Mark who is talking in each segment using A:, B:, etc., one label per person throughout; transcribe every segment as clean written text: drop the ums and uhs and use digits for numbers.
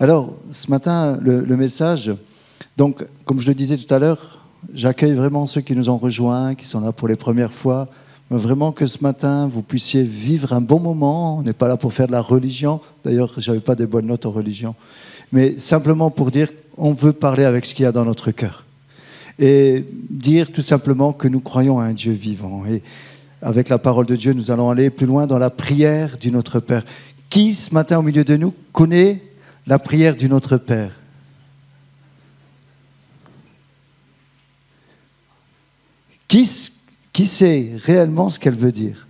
A: Alors, ce matin, le message, donc, comme je le disais tout à l'heure, j'accueille vraiment ceux qui nous ont rejoints, qui sont là pour les premières fois. Vraiment que ce matin, vous puissiez vivre un bon moment. On n'est pas là pour faire de la religion. D'ailleurs, je n'avais pas de bonnes notes en religion. Mais simplement pour dire qu'on veut parler avec ce qu'il y a dans notre cœur. Et dire tout simplement que nous croyons à un Dieu vivant. Et avec la parole de Dieu, nous allons aller plus loin dans la prière du Notre Père. Qui, ce matin, au milieu de nous, connaît la prière du Notre Père? Qui sait réellement ce qu'elle veut dire?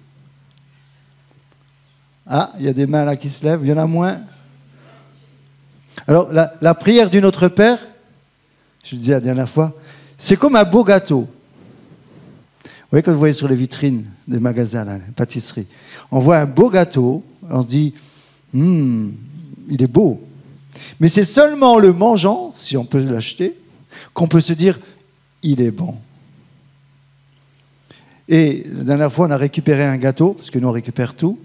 A: Ah, il y a des mains là qui se lèvent, il y en a moins. Alors, la prière du Notre Père, je le disais la dernière fois, c'est comme un beau gâteau. Vous voyez, quand vous voyez sur les vitrines des magasins, là, les pâtisseries, on voit un beau gâteau, on se dit, il est beau. Mais c'est seulement en le mangeant, si on peut l'acheter, qu'on peut se dire, il est bon. Et la dernière fois, on a récupéré un gâteau, parce que nous, on récupère tout.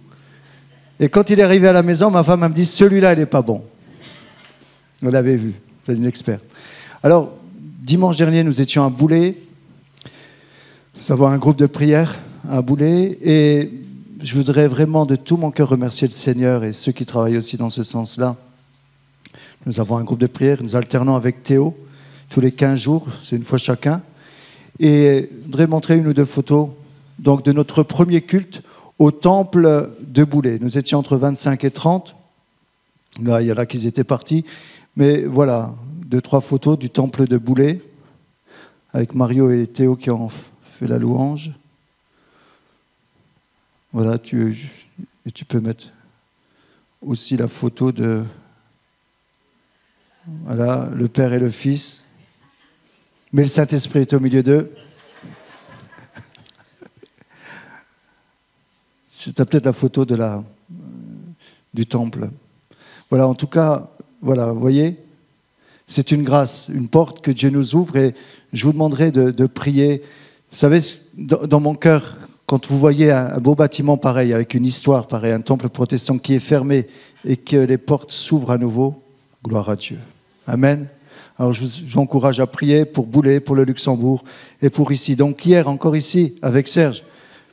A: Et quand il est arrivé à la maison, ma femme me dit, celui-là, il n'est pas bon. On l'avait vu, c'est une experte. Alors, dimanche dernier, nous étions à Boulay. Nous avons un groupe de prière à Boulay. Et je voudrais vraiment de tout mon cœur remercier le Seigneur et ceux qui travaillent aussi dans ce sens-là. Nous avons un groupe de prière, nous alternons avec Théo, tous les 15 jours, c'est une fois chacun. Et je voudrais montrer une ou deux photos donc, de notre premier culte au temple de Boulay. Nous étions entre 25 et 30. Là, il y en a qui étaient partis. Mais voilà, 2-3 photos du temple de Boulay, avec Mario et Théo qui ont fait la louange. Voilà, tu peux mettre aussi la photo de... Voilà, le Père et le Fils. Mais le Saint-Esprit est au milieu d'eux. C'est peut-être la photo du temple. Voilà, en tout cas, voilà, vous voyez, c'est une grâce, une porte que Dieu nous ouvre et je vous demanderai de prier. Vous savez, dans mon cœur, quand vous voyez un beau bâtiment pareil, avec une histoire pareille, un temple protestant qui est fermé et que les portes s'ouvrent à nouveau, gloire à Dieu. Amen. Alors je vous encourage à prier pour Boulay, pour le Luxembourg et pour ici. Donc hier, encore ici, avec Serge,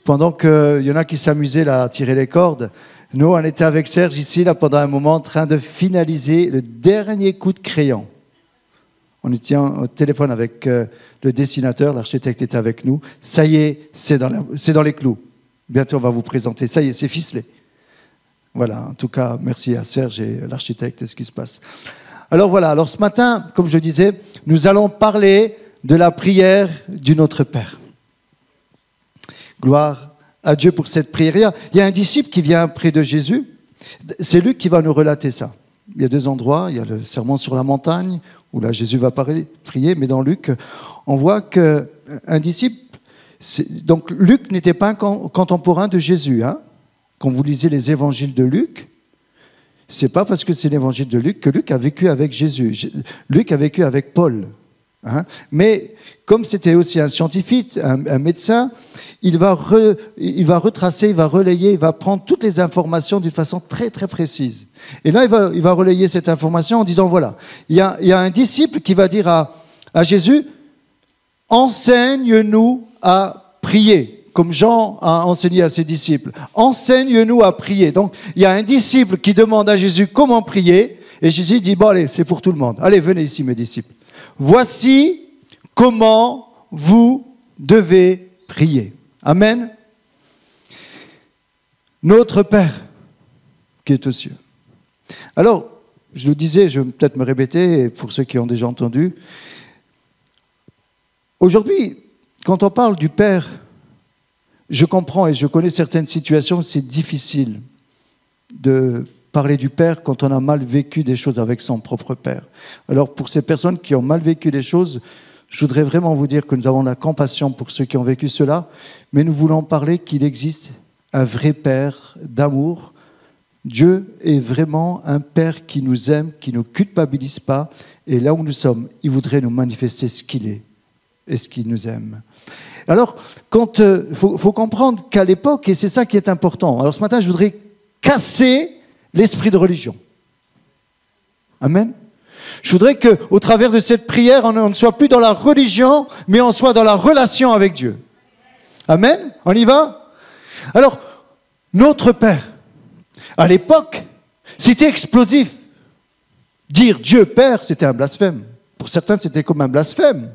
A: pendant qu'il y en a qui s'amusaient là, à tirer les cordes, nous, on était avec Serge ici, là, pendant un moment, en train de finaliser le dernier coup de crayon. On était au téléphone avec le dessinateur, l'architecte était avec nous. Ça y est, c'est dans les clous. Bientôt, on va vous présenter. Ça y est, c'est ficelé. Voilà, en tout cas, merci à Serge et l'architecte et ce qui se passe. Alors voilà, alors ce matin, comme je disais, nous allons parler de la prière du Notre Père. Gloire à Dieu pour cette prière. Il y a un disciple qui vient près de Jésus. C'est Luc qui va nous relater ça. Il y a 2 endroits. Il y a le sermon sur la montagne, où là Jésus va prier, mais dans Luc, on voit qu'un disciple... Donc Luc n'était pas un contemporain de Jésus. Hein. Quand vous lisez les évangiles de Luc, c'est pas parce que c'est l'évangile de Luc que Luc a vécu avec Jésus. Luc a vécu avec Paul. Hein. Mais comme c'était aussi un scientifique, un médecin, il va retracer, il va relayer, il va prendre toutes les informations d'une façon très très précise. Et là, il va relayer cette information en disant, voilà, il y a un disciple qui va dire à Jésus, « Enseigne-nous à prier ». Comme Jean a enseigné à ses disciples. Enseigne-nous à prier. Donc, il y a un disciple qui demande à Jésus comment prier. Et Jésus dit, bon, allez, c'est pour tout le monde. Allez, venez ici, mes disciples. Voici comment vous devez prier. Amen. Notre Père, qui est aux cieux. Alors, je le disais, je vais peut-être me répéter, pour ceux qui ont déjà entendu. Aujourd'hui, quand on parle du Père, je comprends et je connais certaines situations où c'est difficile de parler du Père quand on a mal vécu des choses avec son propre Père. Alors pour ces personnes qui ont mal vécu des choses, je voudrais vraiment vous dire que nous avons la compassion pour ceux qui ont vécu cela, mais nous voulons parler qu'il existe un vrai Père d'amour. Dieu est vraiment un Père qui nous aime, qui ne nous culpabilise pas, et là où nous sommes, il voudrait nous manifester ce qu'il est et ce qu'il nous aime. Alors, faut comprendre qu'à l'époque, et c'est ça qui est important, alors ce matin, je voudrais casser l'esprit de religion. Amen. Je voudrais qu'au travers de cette prière, on ne soit plus dans la religion, mais on soit dans la relation avec Dieu. Amen. On y va? Alors, notre Père, à l'époque, c'était explosif. Dire Dieu Père, c'était un blasphème. Pour certains, c'était comme un blasphème.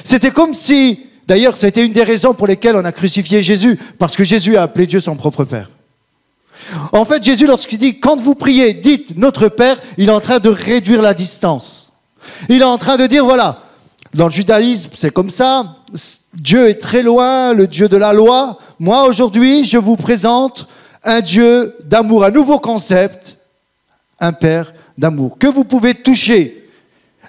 A: C'était comme si, d'ailleurs, ça a été une des raisons pour lesquelles on a crucifié Jésus, parce que Jésus a appelé Dieu son propre Père. En fait, Jésus, lorsqu'il dit, quand vous priez, dites notre Père, il est en train de réduire la distance. Il est en train de dire, voilà, dans le judaïsme, c'est comme ça, Dieu est très loin, le Dieu de la loi. Moi, aujourd'hui, je vous présente un Dieu d'amour, un nouveau concept, un Père d'amour, que vous pouvez toucher,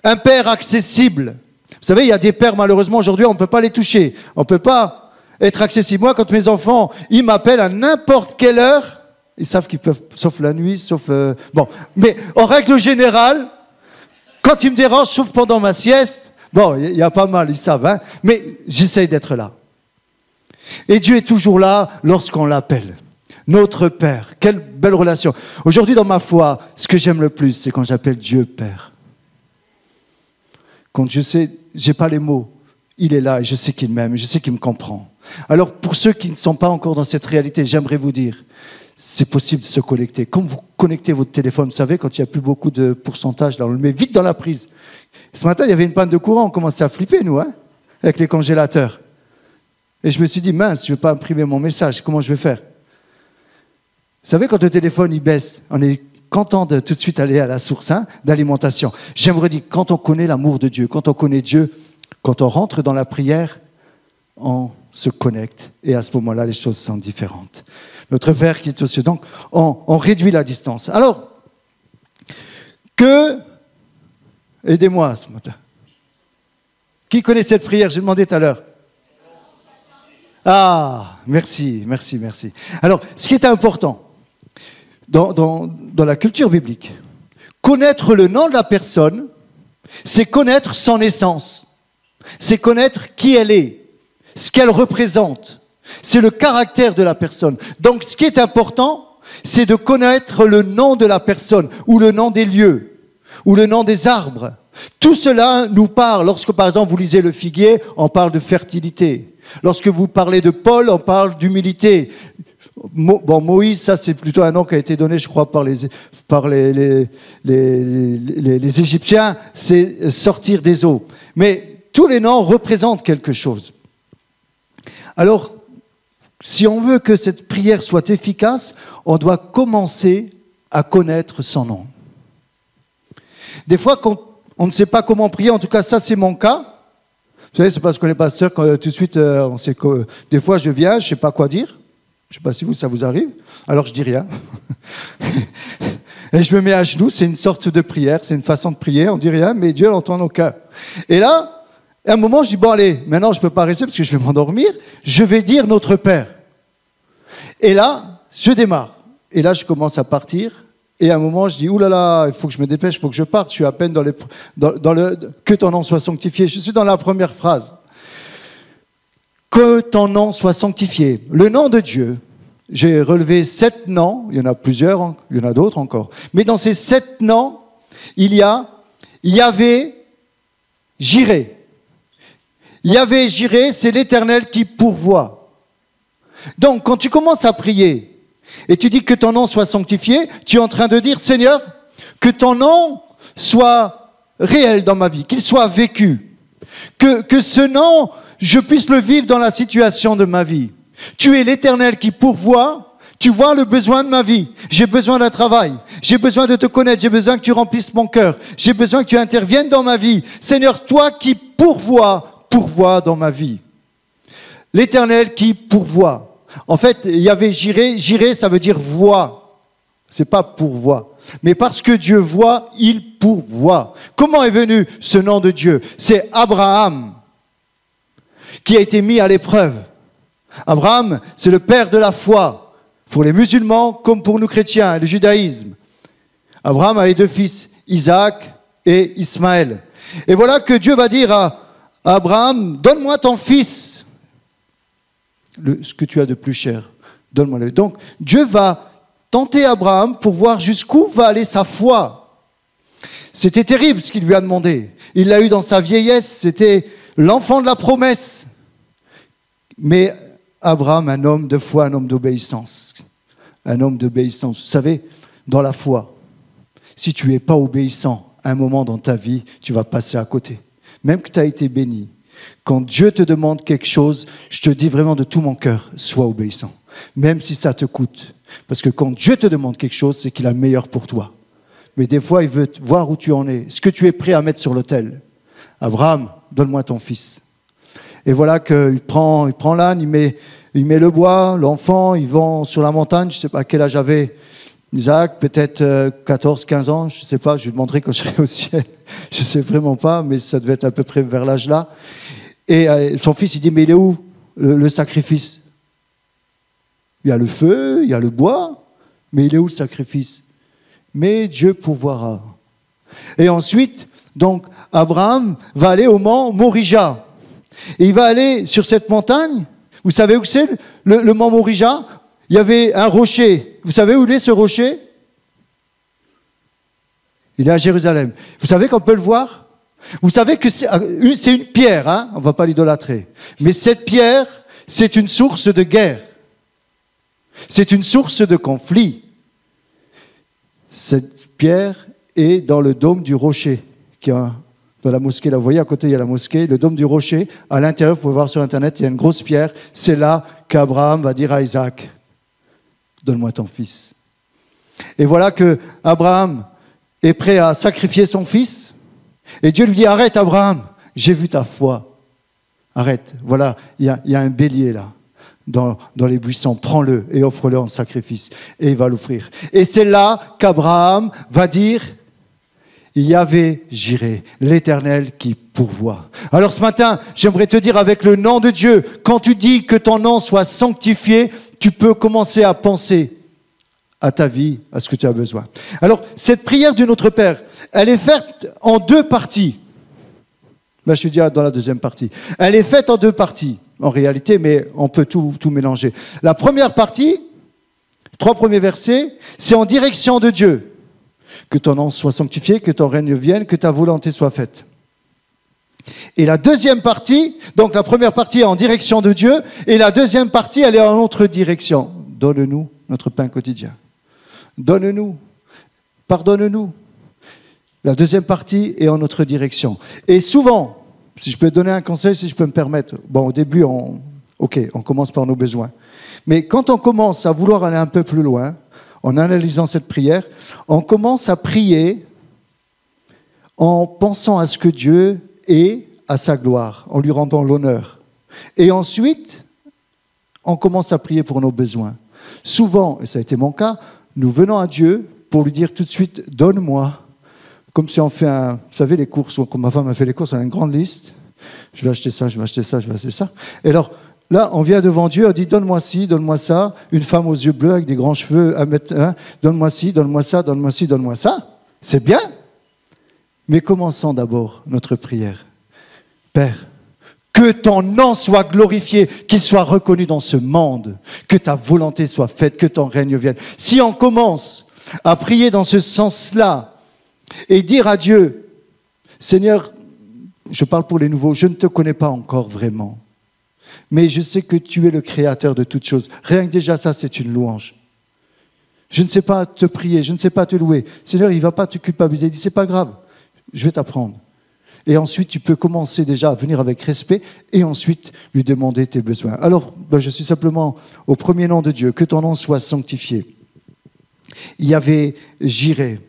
A: un Père accessible. Vous savez, il y a des pères, malheureusement, aujourd'hui, on ne peut pas les toucher. On ne peut pas être accessible. Moi, quand mes enfants, ils m'appellent à n'importe quelle heure, ils savent qu'ils peuvent, sauf la nuit, sauf... Bon, mais en règle générale, quand ils me dérangent, sauf pendant ma sieste, bon, il y a pas mal, ils savent, hein, mais j'essaye d'être là. Et Dieu est toujours là lorsqu'on l'appelle. Notre Père, quelle belle relation. Aujourd'hui, dans ma foi, ce que j'aime le plus, c'est quand j'appelle Dieu Père. Quand je sais, j'ai pas les mots, il est là et je sais qu'il m'aime, je sais qu'il me comprend. Alors, pour ceux qui ne sont pas encore dans cette réalité, j'aimerais vous dire, c'est possible de se connecter. Comme vous connectez votre téléphone, vous savez, quand il n'y a plus beaucoup de pourcentage, là, on le met vite dans la prise. Ce matin, il y avait une panne de courant, on commençait à flipper, nous, hein, avec les congélateurs. Et je me suis dit, mince, je ne vais pas imprimer mon message, comment je vais faire? Vous savez, quand le téléphone il baisse, on est content de tout de suite aller à la source d'alimentation. J'aimerais dire, quand on connaît l'amour de Dieu, quand on connaît Dieu, quand on rentre dans la prière, on se connecte. Et à ce moment-là, les choses sont différentes. Notre Père qui est aux cieux. Donc, on réduit la distance. Alors, aidez-moi ce matin. Qui connaît cette prière? J'ai demandé tout à l'heure. Ah, merci. Alors, ce qui est important, dans la culture biblique, connaître le nom de la personne, c'est connaître son essence. C'est connaître qui elle est, ce qu'elle représente. C'est le caractère de la personne. Donc, ce qui est important, c'est de connaître le nom de la personne, ou le nom des lieux, ou le nom des arbres. Tout cela nous parle. Lorsque, par exemple, vous lisez le figuier, on parle de fertilité. Lorsque vous parlez de Paul, on parle d'humilité. Bon, Moïse, ça c'est plutôt un nom qui a été donné, je crois, par les Égyptiens, c'est sortir des eaux. Mais tous les noms représentent quelque chose. Alors, si on veut que cette prière soit efficace, on doit commencer à connaître son nom. Des fois, quand on ne sait pas comment prier, en tout cas ça c'est mon cas. Vous savez, c'est parce qu'on est pasteur, quand tout de suite, on sait que des fois je viens, je ne sais pas quoi dire. Je ne sais pas si ça vous arrive. Alors je dis rien. Et je me mets à genoux, c'est une sorte de prière, c'est une façon de prier, on ne dit rien, mais Dieu l'entend nos cœurs. Et là, à un moment, je dis, bon allez, maintenant je ne peux pas rester parce que je vais m'endormir, je vais dire notre Père. Et là, je démarre. Et là, je commence à partir. Et à un moment, je dis, oulala, il faut que je me dépêche, il faut que je parte. Je suis à peine dans le que ton nom soit sanctifié. Je suis dans la première phrase. Que ton nom soit sanctifié. Le nom de Dieu, j'ai relevé 7 noms. Il y en a plusieurs, il y en a d'autres encore. Mais dans ces 7 noms, il y a Yahvé, Jiré. Yahvé, Jiré, c'est l'Éternel qui pourvoit. Donc, quand tu commences à prier, et tu dis que ton nom soit sanctifié, tu es en train de dire, Seigneur, que ton nom soit réel dans ma vie, qu'il soit vécu. Que ce nom, je puisse le vivre dans la situation de ma vie. Tu es l'Éternel qui pourvoit, tu vois le besoin de ma vie. J'ai besoin d'un travail, j'ai besoin de te connaître, j'ai besoin que tu remplisses mon cœur, j'ai besoin que tu interviennes dans ma vie. Seigneur, toi qui pourvois dans ma vie. L'Éternel qui pourvoit. En fait, il y avait Jiré, ça veut dire voix. C'est pas pourvoi. Mais parce que Dieu voit, il pourvoit. Comment est venu ce nom de Dieu? C'est Abraham qui a été mis à l'épreuve. Abraham, c'est le père de la foi, pour les musulmans comme pour nous chrétiens, le judaïsme. Abraham avait 2 fils, Isaac et Ismaël. Et voilà que Dieu va dire à Abraham, donne-moi ton fils. Ce que tu as de plus cher, donne-moi-le. Donc, Dieu va tenter Abraham pour voir jusqu'où va aller sa foi. C'était terrible ce qu'il lui a demandé. Il l'a eu dans sa vieillesse, c'était l'enfant de la promesse. Mais Abraham, un homme de foi, un homme d'obéissance. Un homme d'obéissance. Vous savez, dans la foi, si tu n'es pas obéissant, à un moment dans ta vie, tu vas passer à côté. Même que tu as été béni. Quand Dieu te demande quelque chose, je te dis vraiment de tout mon cœur, sois obéissant. Même si ça te coûte. Parce que quand Dieu te demande quelque chose, c'est qu'il a le meilleur pour toi. Mais des fois, il veut voir où tu en es. Ce que tu es prêt à mettre sur l'autel. Abraham, donne-moi ton fils. Et voilà qu'il prend l'âne, il met le bois, l'enfant, ils vont sur la montagne. Je ne sais pas à quel âge avait Isaac, peut-être 14, 15 ans, je ne sais pas, je lui demanderai quand je serai au ciel. Je ne sais vraiment pas, mais ça devait être à peu près vers l'âge-là. Et son fils, il dit, mais il est où le sacrifice? Il y a le feu, il y a le bois, mais il est où le sacrifice? Mais Dieu pourvoira. Et ensuite, donc, Abraham va aller au mont Morija. Et il va aller sur cette montagne. Vous savez où c'est le mont Morija? Il y avait un rocher. Vous savez où il est ce rocher? Il est à Jérusalem. Vous savez qu'on peut le voir? Vous savez que c'est une pierre, hein? On ne va pas l'idolâtrer. Mais cette pierre, c'est une source de guerre. C'est une source de conflit. Cette pierre est dans le dôme du rocher, qui est dans la mosquée. Là, vous voyez, à côté, il y a la mosquée, le dôme du rocher. À l'intérieur, vous pouvez voir sur Internet, il y a une grosse pierre. C'est là qu'Abraham va dire à Isaac, donne-moi ton fils. Et voilà que Abraham est prêt à sacrifier son fils. Et Dieu lui dit, arrête Abraham, j'ai vu ta foi. Arrête, voilà, il y a un bélier là, dans les buissons. Prends-le et offre-le en sacrifice. Et il va l'offrir. Et c'est là qu'Abraham va dire, Yahvé Jireh, l'Éternel qui pourvoit. Alors ce matin, j'aimerais te dire avec le nom de Dieu, quand tu dis que ton nom soit sanctifié, tu peux commencer à penser à ta vie, à ce que tu as besoin. Alors, cette prière du Notre Père, elle est faite en deux parties. Là, je suis déjà dans la deuxième partie. Elle est faite en deux parties, en réalité, mais on peut tout mélanger. La première partie, 3 premiers versets, c'est en direction de Dieu. Que ton nom soit sanctifié, que ton règne vienne, que ta volonté soit faite. Et la deuxième partie, donc la première partie est en direction de Dieu, et la deuxième partie, elle est en notre direction. Donne-nous notre pain quotidien. Donne-nous, pardonne-nous. La deuxième partie est en notre direction. Et souvent, si je peux donner un conseil, si je peux me permettre, bon, au début, on commence par nos besoins. Mais quand on commence à vouloir aller un peu plus loin, en analysant cette prière, on commence à prier en pensant à ce que Dieu est, à sa gloire, en lui rendant l'honneur. Et ensuite, on commence à prier pour nos besoins. Souvent, et ça a été mon cas, nous venons à Dieu pour lui dire tout de suite, donne-moi. Comme si on fait vous savez, les courses, comme ma femme a fait les courses, on a une grande liste. Je vais acheter ça, je vais acheter ça, je vais acheter ça. Et alors, là, on vient devant Dieu, on dit, donne-moi ci, donne-moi ça. Une femme aux yeux bleus avec des grands cheveux, donne-moi ci, donne-moi ça, donne-moi ci, donne-moi ça. C'est bien. Mais commençons d'abord notre prière. Père, que ton nom soit glorifié, qu'il soit reconnu dans ce monde, que ta volonté soit faite, que ton règne vienne. Si on commence à prier dans ce sens-là et dire à Dieu, Seigneur, je parle pour les nouveaux, je ne te connais pas encore vraiment, mais je sais que tu es le créateur de toutes choses. Rien que déjà ça, c'est une louange. Je ne sais pas te prier, je ne sais pas te louer. Seigneur, il ne va pas te culpabiliser. Il dit, c'est pas grave, je vais t'apprendre. Et ensuite, tu peux commencer déjà à venir avec respect et ensuite lui demander tes besoins. Alors, je suis simplement au premier nom de Dieu, que ton nom soit sanctifié. Yahvé Jireh.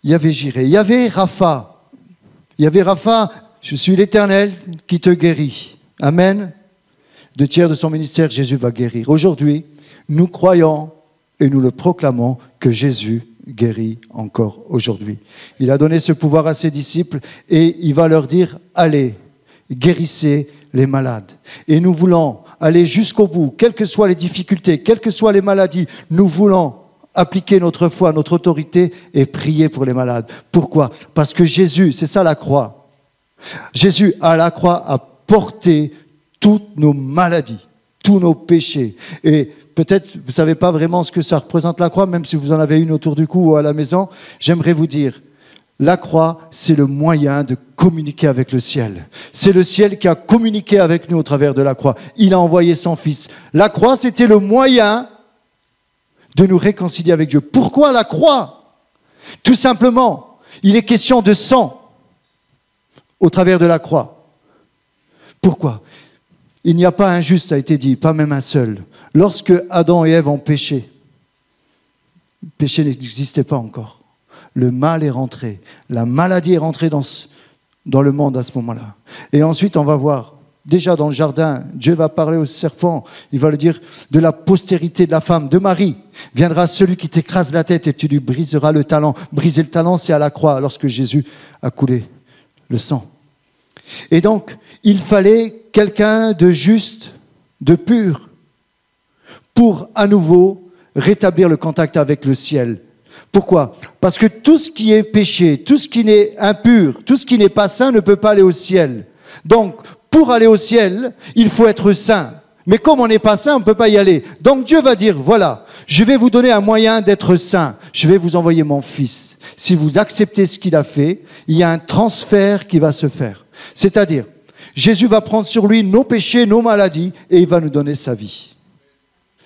A: Yahvé Jireh. Yahvé Rapha. Yahvé Rapha, je suis l'Éternel qui te guérit. Amen. 2 tiers de son ministère, Jésus va guérir. Aujourd'hui, nous croyons et nous le proclamons que Jésus guérit encore aujourd'hui. Il a donné ce pouvoir à ses disciples et il va leur dire, allez, guérissez les malades. Et nous voulons aller jusqu'au bout, quelles que soient les difficultés, quelles que soient les maladies, nous voulons appliquer notre foi, notre autorité et prier pour les malades. Pourquoi? Parce que Jésus, c'est ça la croix. Jésus, à la croix, a porté toutes nos maladies, tous nos péchés. Et peut-être vous ne savez pas vraiment ce que ça représente la croix, même si vous en avez une autour du cou ou à la maison. J'aimerais vous dire La croix, c'est le moyen de communiquer avec le ciel. C'est le ciel qui a communiqué avec nous au travers de la croix. Il a envoyé son Fils. La croix, c'était le moyen de nous réconcilier avec Dieu. Pourquoi la croix? Tout simplement, il est question de sang au travers de la croix. Pourquoi? Il n'y a pas un juste, ça a été dit, pas même un seul. Lorsque Adam et Ève ont péché, le péché n'existait pas encore. Le mal est rentré. La maladie est rentrée dans le monde à ce moment-là. Et ensuite, on va voir, déjà dans le jardin, Dieu va parler au serpent. Il va lui dire, de la postérité de la femme, de Marie, viendra celui qui t'écrase la tête et tu lui briseras le talon. Briser le talon, c'est à la croix, lorsque Jésus a coulé le sang. Et donc, il fallait quelqu'un de juste, de pur, pour à nouveau rétablir le contact avec le ciel. Pourquoi? Parce que tout ce qui est péché, tout ce qui est impur, tout ce qui n'est pas saint ne peut pas aller au ciel. Donc, pour aller au ciel, il faut être saint. Mais comme on n'est pas saint, on ne peut pas y aller. Donc Dieu va dire, voilà, je vais vous donner un moyen d'être saint. Je vais vous envoyer mon Fils. Si vous acceptez ce qu'il a fait, il y a un transfert qui va se faire. C'est-à-dire, Jésus va prendre sur lui nos péchés, nos maladies, et il va nous donner sa vie.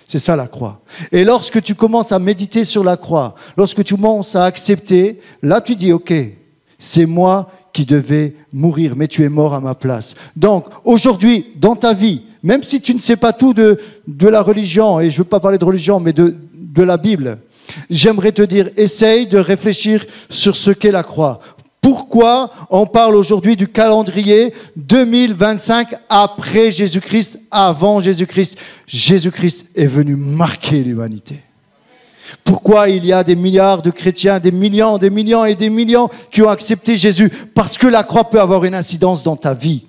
A: C'est ça la croix. Et lorsque tu commences à méditer sur la croix, lorsque tu commences à accepter, là tu dis, ok, c'est moi qui devais mourir, mais tu es mort à ma place. Donc aujourd'hui, dans ta vie, même si tu ne sais pas tout de la religion, et je ne veux pas parler de religion, mais de la Bible, j'aimerais te dire, essaye de réfléchir sur ce qu'est la croix. Pourquoi on parle aujourd'hui du calendrier 2025 après Jésus-Christ, avant Jésus-Christ? Jésus-Christ est venu marquer l'humanité. Pourquoi il y a des milliards de chrétiens, des millions et des millions qui ont accepté Jésus? Parce que la croix peut avoir une incidence dans ta vie.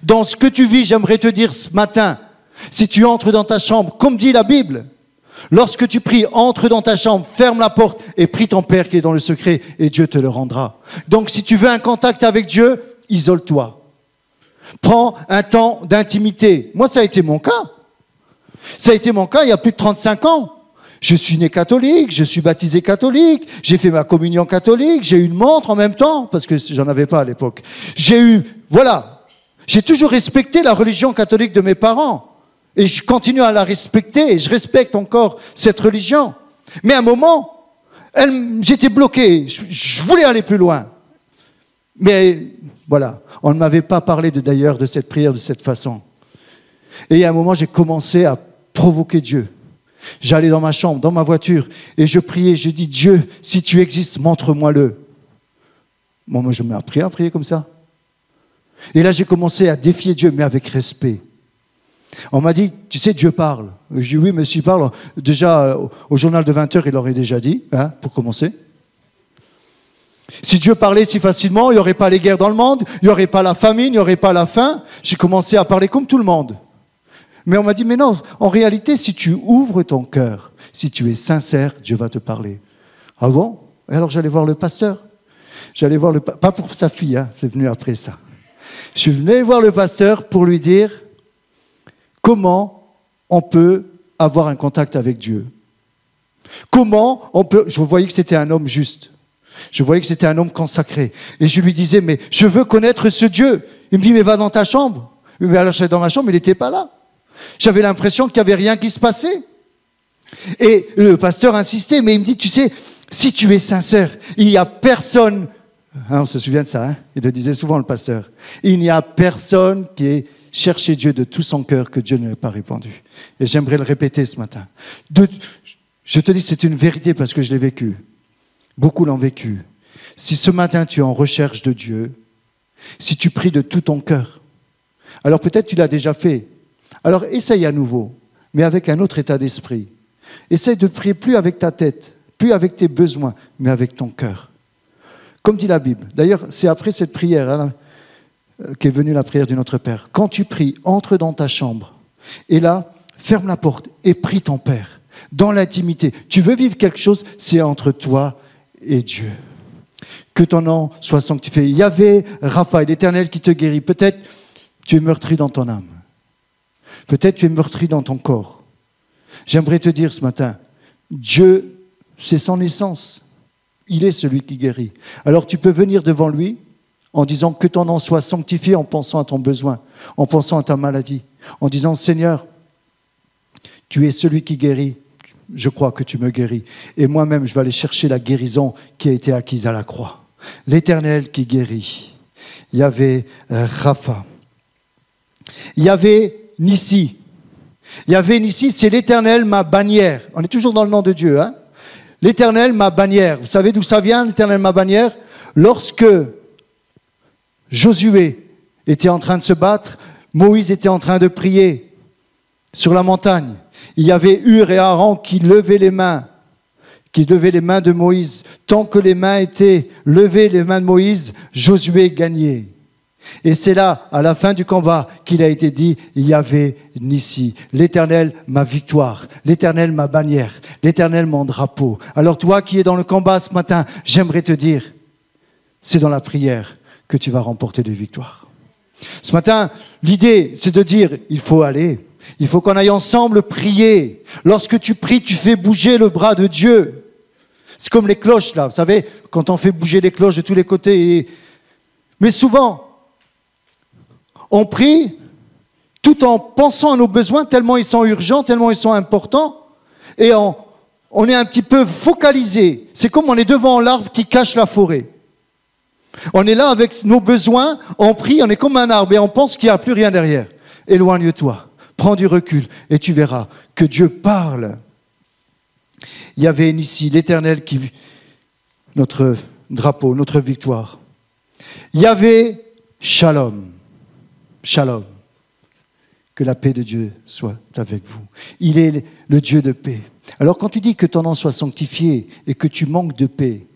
A: Dans ce que tu vis, j'aimerais te dire ce matin, si tu entres dans ta chambre, comme dit la Bible, lorsque tu pries, entre dans ta chambre, ferme la porte et prie ton Père qui est dans le secret et Dieu te le rendra. Donc si tu veux un contact avec Dieu, isole-toi. Prends un temps d'intimité. Moi, ça a été mon cas. Ça a été mon cas il y a plus de 35 ans. Je suis né catholique, je suis baptisé catholique, j'ai fait ma communion catholique, j'ai eu une montre en même temps, parce que j'en avais pas à l'époque. J'ai toujours respecté la religion catholique de mes parents. Et je continue à la respecter, et je respecte encore cette religion. Mais à un moment, j'étais bloqué, je voulais aller plus loin. Mais voilà, on ne m'avait pas parlé d'ailleurs de cette prière de cette façon. Et à un moment, j'ai commencé à provoquer Dieu. J'allais dans ma chambre, dans ma voiture, et je priais, je dis, Dieu, si tu existes, montre-moi-le. Bon, moi, je m'ai appris à prier comme ça. Et là, j'ai commencé à défier Dieu, mais avec respect. On m'a dit, tu sais, Dieu parle. Je dis, oui, mais s'il parle, déjà, au journal de 20h, il l'aurait déjà dit, hein, pour commencer. Si Dieu parlait si facilement, il n'y aurait pas les guerres dans le monde, il n'y aurait pas la famine, il n'y aurait pas la faim. J'ai commencé à parler comme tout le monde. Mais on m'a dit, mais non, en réalité, si tu ouvres ton cœur, si tu es sincère, Dieu va te parler. Ah bon? Et alors j'allais voir le pasteur. Pas pour sa fille, hein, c'est venu après ça. Je suis venu voir le pasteur pour lui dire comment on peut avoir un contact avec Dieu. Comment on peut... Je voyais que c'était un homme juste. Je voyais que c'était un homme consacré. Et je lui disais, mais je veux connaître ce Dieu. Il me dit, mais va dans ta chambre. Mais alors j'étais dans ma chambre, il n'était pas là. J'avais l'impression qu'il n'y avait rien qui se passait. Et le pasteur insistait, mais il me dit, tu sais, si tu es sincère, il n'y a personne... Hein, on se souvient de ça, hein, il le disait souvent le pasteur. Il n'y a personne qui ait cherché Dieu de tout son cœur que Dieu ne l'ait pas répandu. Et j'aimerais le répéter ce matin. Je te dis, c'est une vérité parce que je l'ai vécu. Beaucoup l'ont vécu. Si ce matin tu es en recherche de Dieu, si tu pries de tout ton cœur, alors peut-être tu l'as déjà fait. Alors essaye à nouveau, mais avec un autre état d'esprit. Essaye de prier plus avec ta tête, plus avec tes besoins, mais avec ton cœur. Comme dit la Bible. D'ailleurs, c'est après cette prière hein, qu'est venue la prière du Notre Père. Quand tu pries, entre dans ta chambre. Et là, ferme la porte et prie ton Père. Dans l'intimité. Tu veux vivre quelque chose, c'est entre toi et Dieu. Que ton nom soit sanctifié. Yahvé, Rapha, l'Éternel qui te guérit. Peut-être tu es meurtri dans ton âme. Peut-être tu es meurtri dans ton corps. J'aimerais te dire ce matin, Dieu, c'est son essence. Il est celui qui guérit. Alors tu peux venir devant lui en disant que ton nom soit sanctifié, en pensant à ton besoin, en pensant à ta maladie, en disant Seigneur, tu es celui qui guérit, je crois que tu me guéris. Et moi-même, je vais aller chercher la guérison qui a été acquise à la croix. L'Éternel qui guérit. Il y avait Rapha. Il y avait Nissi. Il y avait Nissi, c'est l'Éternel ma bannière. On est toujours dans le nom de Dieu, hein? L'Éternel ma bannière. Vous savez d'où ça vient, l'Éternel ma bannière? Lorsque Josué était en train de se battre, Moïse était en train de prier sur la montagne. Il y avait Hur et Aaron qui levaient les mains de Moïse. Tant que les mains étaient levées, les mains de Moïse, Josué gagnait. Et c'est là, à la fin du combat, qu'il a été dit, il y avait Nissi, l'Éternel ma victoire, l'Éternel ma bannière, l'Éternel mon drapeau. Alors toi qui es dans le combat ce matin, j'aimerais te dire, c'est dans la prière que tu vas remporter des victoires. Ce matin, l'idée, c'est de dire, il faut aller. Il faut qu'on aille ensemble prier. Lorsque tu pries, tu fais bouger le bras de Dieu. C'est comme les cloches, là. Vous savez, quand on fait bouger les cloches de tous les côtés. Mais souvent, on prie tout en pensant à nos besoins, tellement ils sont urgents, tellement ils sont importants. Et on est un petit peu focalisé. C'est comme on est devant l'arbre qui cache la forêt. On est là avec nos besoins, on prie, on est comme un arbre et on pense qu'il n'y a plus rien derrière. Éloigne-toi. Prends du recul et tu verras que Dieu parle. Il y avait ici l'Éternel qui, notre drapeau, notre victoire. Il y avait Shalom. Shalom. Que la paix de Dieu soit avec vous. Il est le Dieu de paix. Alors quand tu dis que ton nom soit sanctifié et que tu manques de paix,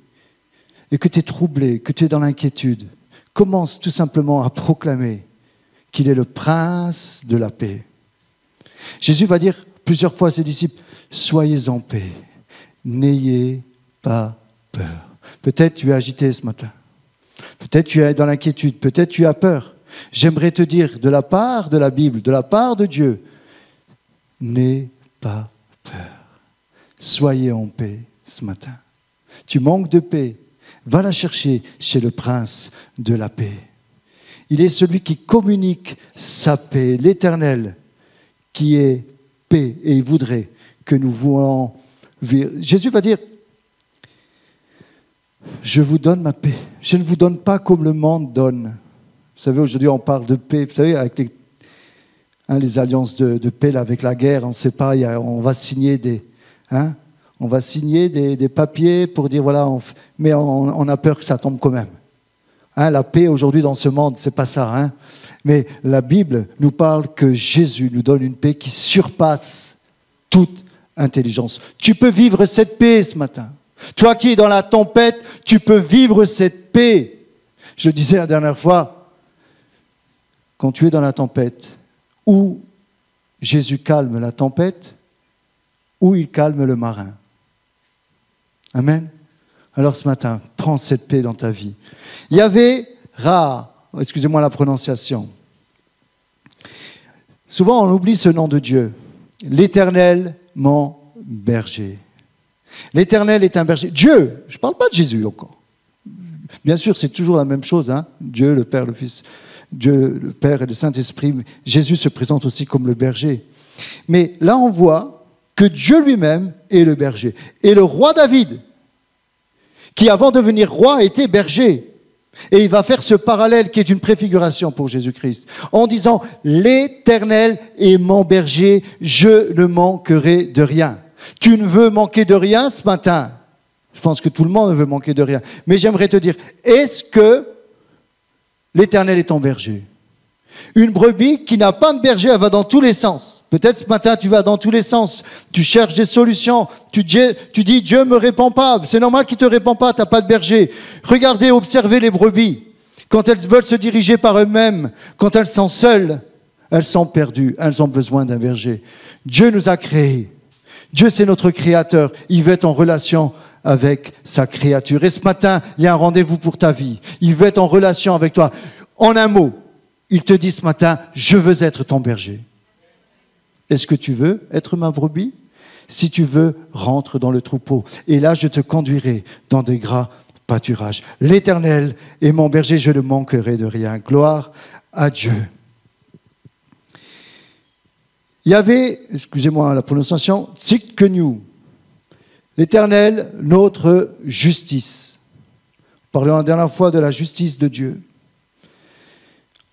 A: et que tu es troublé, que tu es dans l'inquiétude, commence tout simplement à proclamer qu'il est le prince de la paix. Jésus va dire plusieurs fois à ses disciples, soyez en paix, n'ayez pas peur. Peut-être tu es agité ce matin, peut-être tu es dans l'inquiétude, peut-être tu as peur. J'aimerais te dire de la part de la Bible, de la part de Dieu, n'aie pas peur. Soyez en paix ce matin. Tu manques de paix, va la chercher chez le prince de la paix. Il est celui qui communique sa paix, l'Éternel, qui est paix, et il voudrait que nous voulons vivre. Jésus va dire, je vous donne ma paix. Je ne vous donne pas comme le monde donne. Vous savez, aujourd'hui, on parle de paix. Vous savez, avec les alliances de paix, là, avec la guerre, on ne sait pas, on va signer des papiers pour dire, voilà, mais on a peur que ça tombe quand même. La paix, aujourd'hui, dans ce monde, ce n'est pas ça. Mais la Bible nous parle que Jésus nous donne une paix qui surpasse toute intelligence. Tu peux vivre cette paix ce matin. Toi qui es dans la tempête, tu peux vivre cette paix. Je le disais la dernière fois, quand tu es dans la tempête, où Jésus calme la tempête, où il calme le marin. Amen. Alors ce matin, prends cette paix dans ta vie. Il y avait excusez-moi la prononciation. Souvent on oublie ce nom de Dieu. L'Éternel, mon berger. L'Éternel est un berger. Dieu, je ne parle pas de Jésus encore. Bien sûr, c'est toujours la même chose. Dieu, le Père, le Fils, Dieu, le Père et le Saint-Esprit. Jésus se présente aussi comme le berger. Mais là, on voit que Dieu lui-même est le berger. Et le roi David, qui avant de devenir roi était berger. Et il va faire ce parallèle qui est une préfiguration pour Jésus-Christ, en disant « L'Éternel est mon berger, je ne manquerai de rien ». Tu ne veux manquer de rien ce matin. Je pense que tout le monde ne veut manquer de rien. Mais j'aimerais te dire, est-ce que l'Éternel est ton berger? Une brebis qui n'a pas de berger, elle va dans tous les sens. Peut-être ce matin, tu vas dans tous les sens. Tu cherches des solutions. Tu dis, Dieu ne me répond pas. C'est normal qu'il ne te répond pas, tu n'as pas de berger. Regardez, observez les brebis. Quand elles veulent se diriger par eux-mêmes, quand elles sont seules, elles sont perdues. Elles ont besoin d'un berger. Dieu nous a créés. Dieu, c'est notre créateur. Il veut être en relation avec sa créature. Et ce matin, il y a un rendez-vous pour ta vie. Il veut être en relation avec toi. En un mot, il te dit ce matin, je veux être ton berger. Est-ce que tu veux être ma brebis? Si tu veux, rentre dans le troupeau. Et là, je te conduirai dans des gras pâturages. L'Éternel est mon berger, je ne manquerai de rien. Gloire à Dieu. Il y avait, excusez-moi la prononciation, Tzidkenu, l'Éternel, notre justice. Parlons la dernière fois de la justice de Dieu.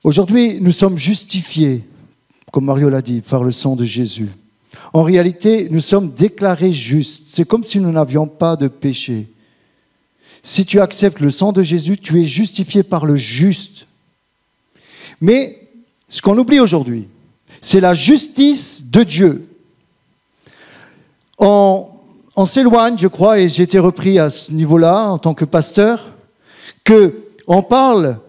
A: Aujourd'hui, nous sommes justifiés, comme Mario l'a dit, par le sang de Jésus. En réalité, nous sommes déclarés justes. C'est comme si nous n'avions pas de péché. Si tu acceptes le sang de Jésus, tu es justifié par le juste. Mais ce qu'on oublie aujourd'hui, c'est la justice de Dieu. On s'éloigne, je crois, et j'ai été repris à ce niveau-là en tant que pasteur, qu'on parle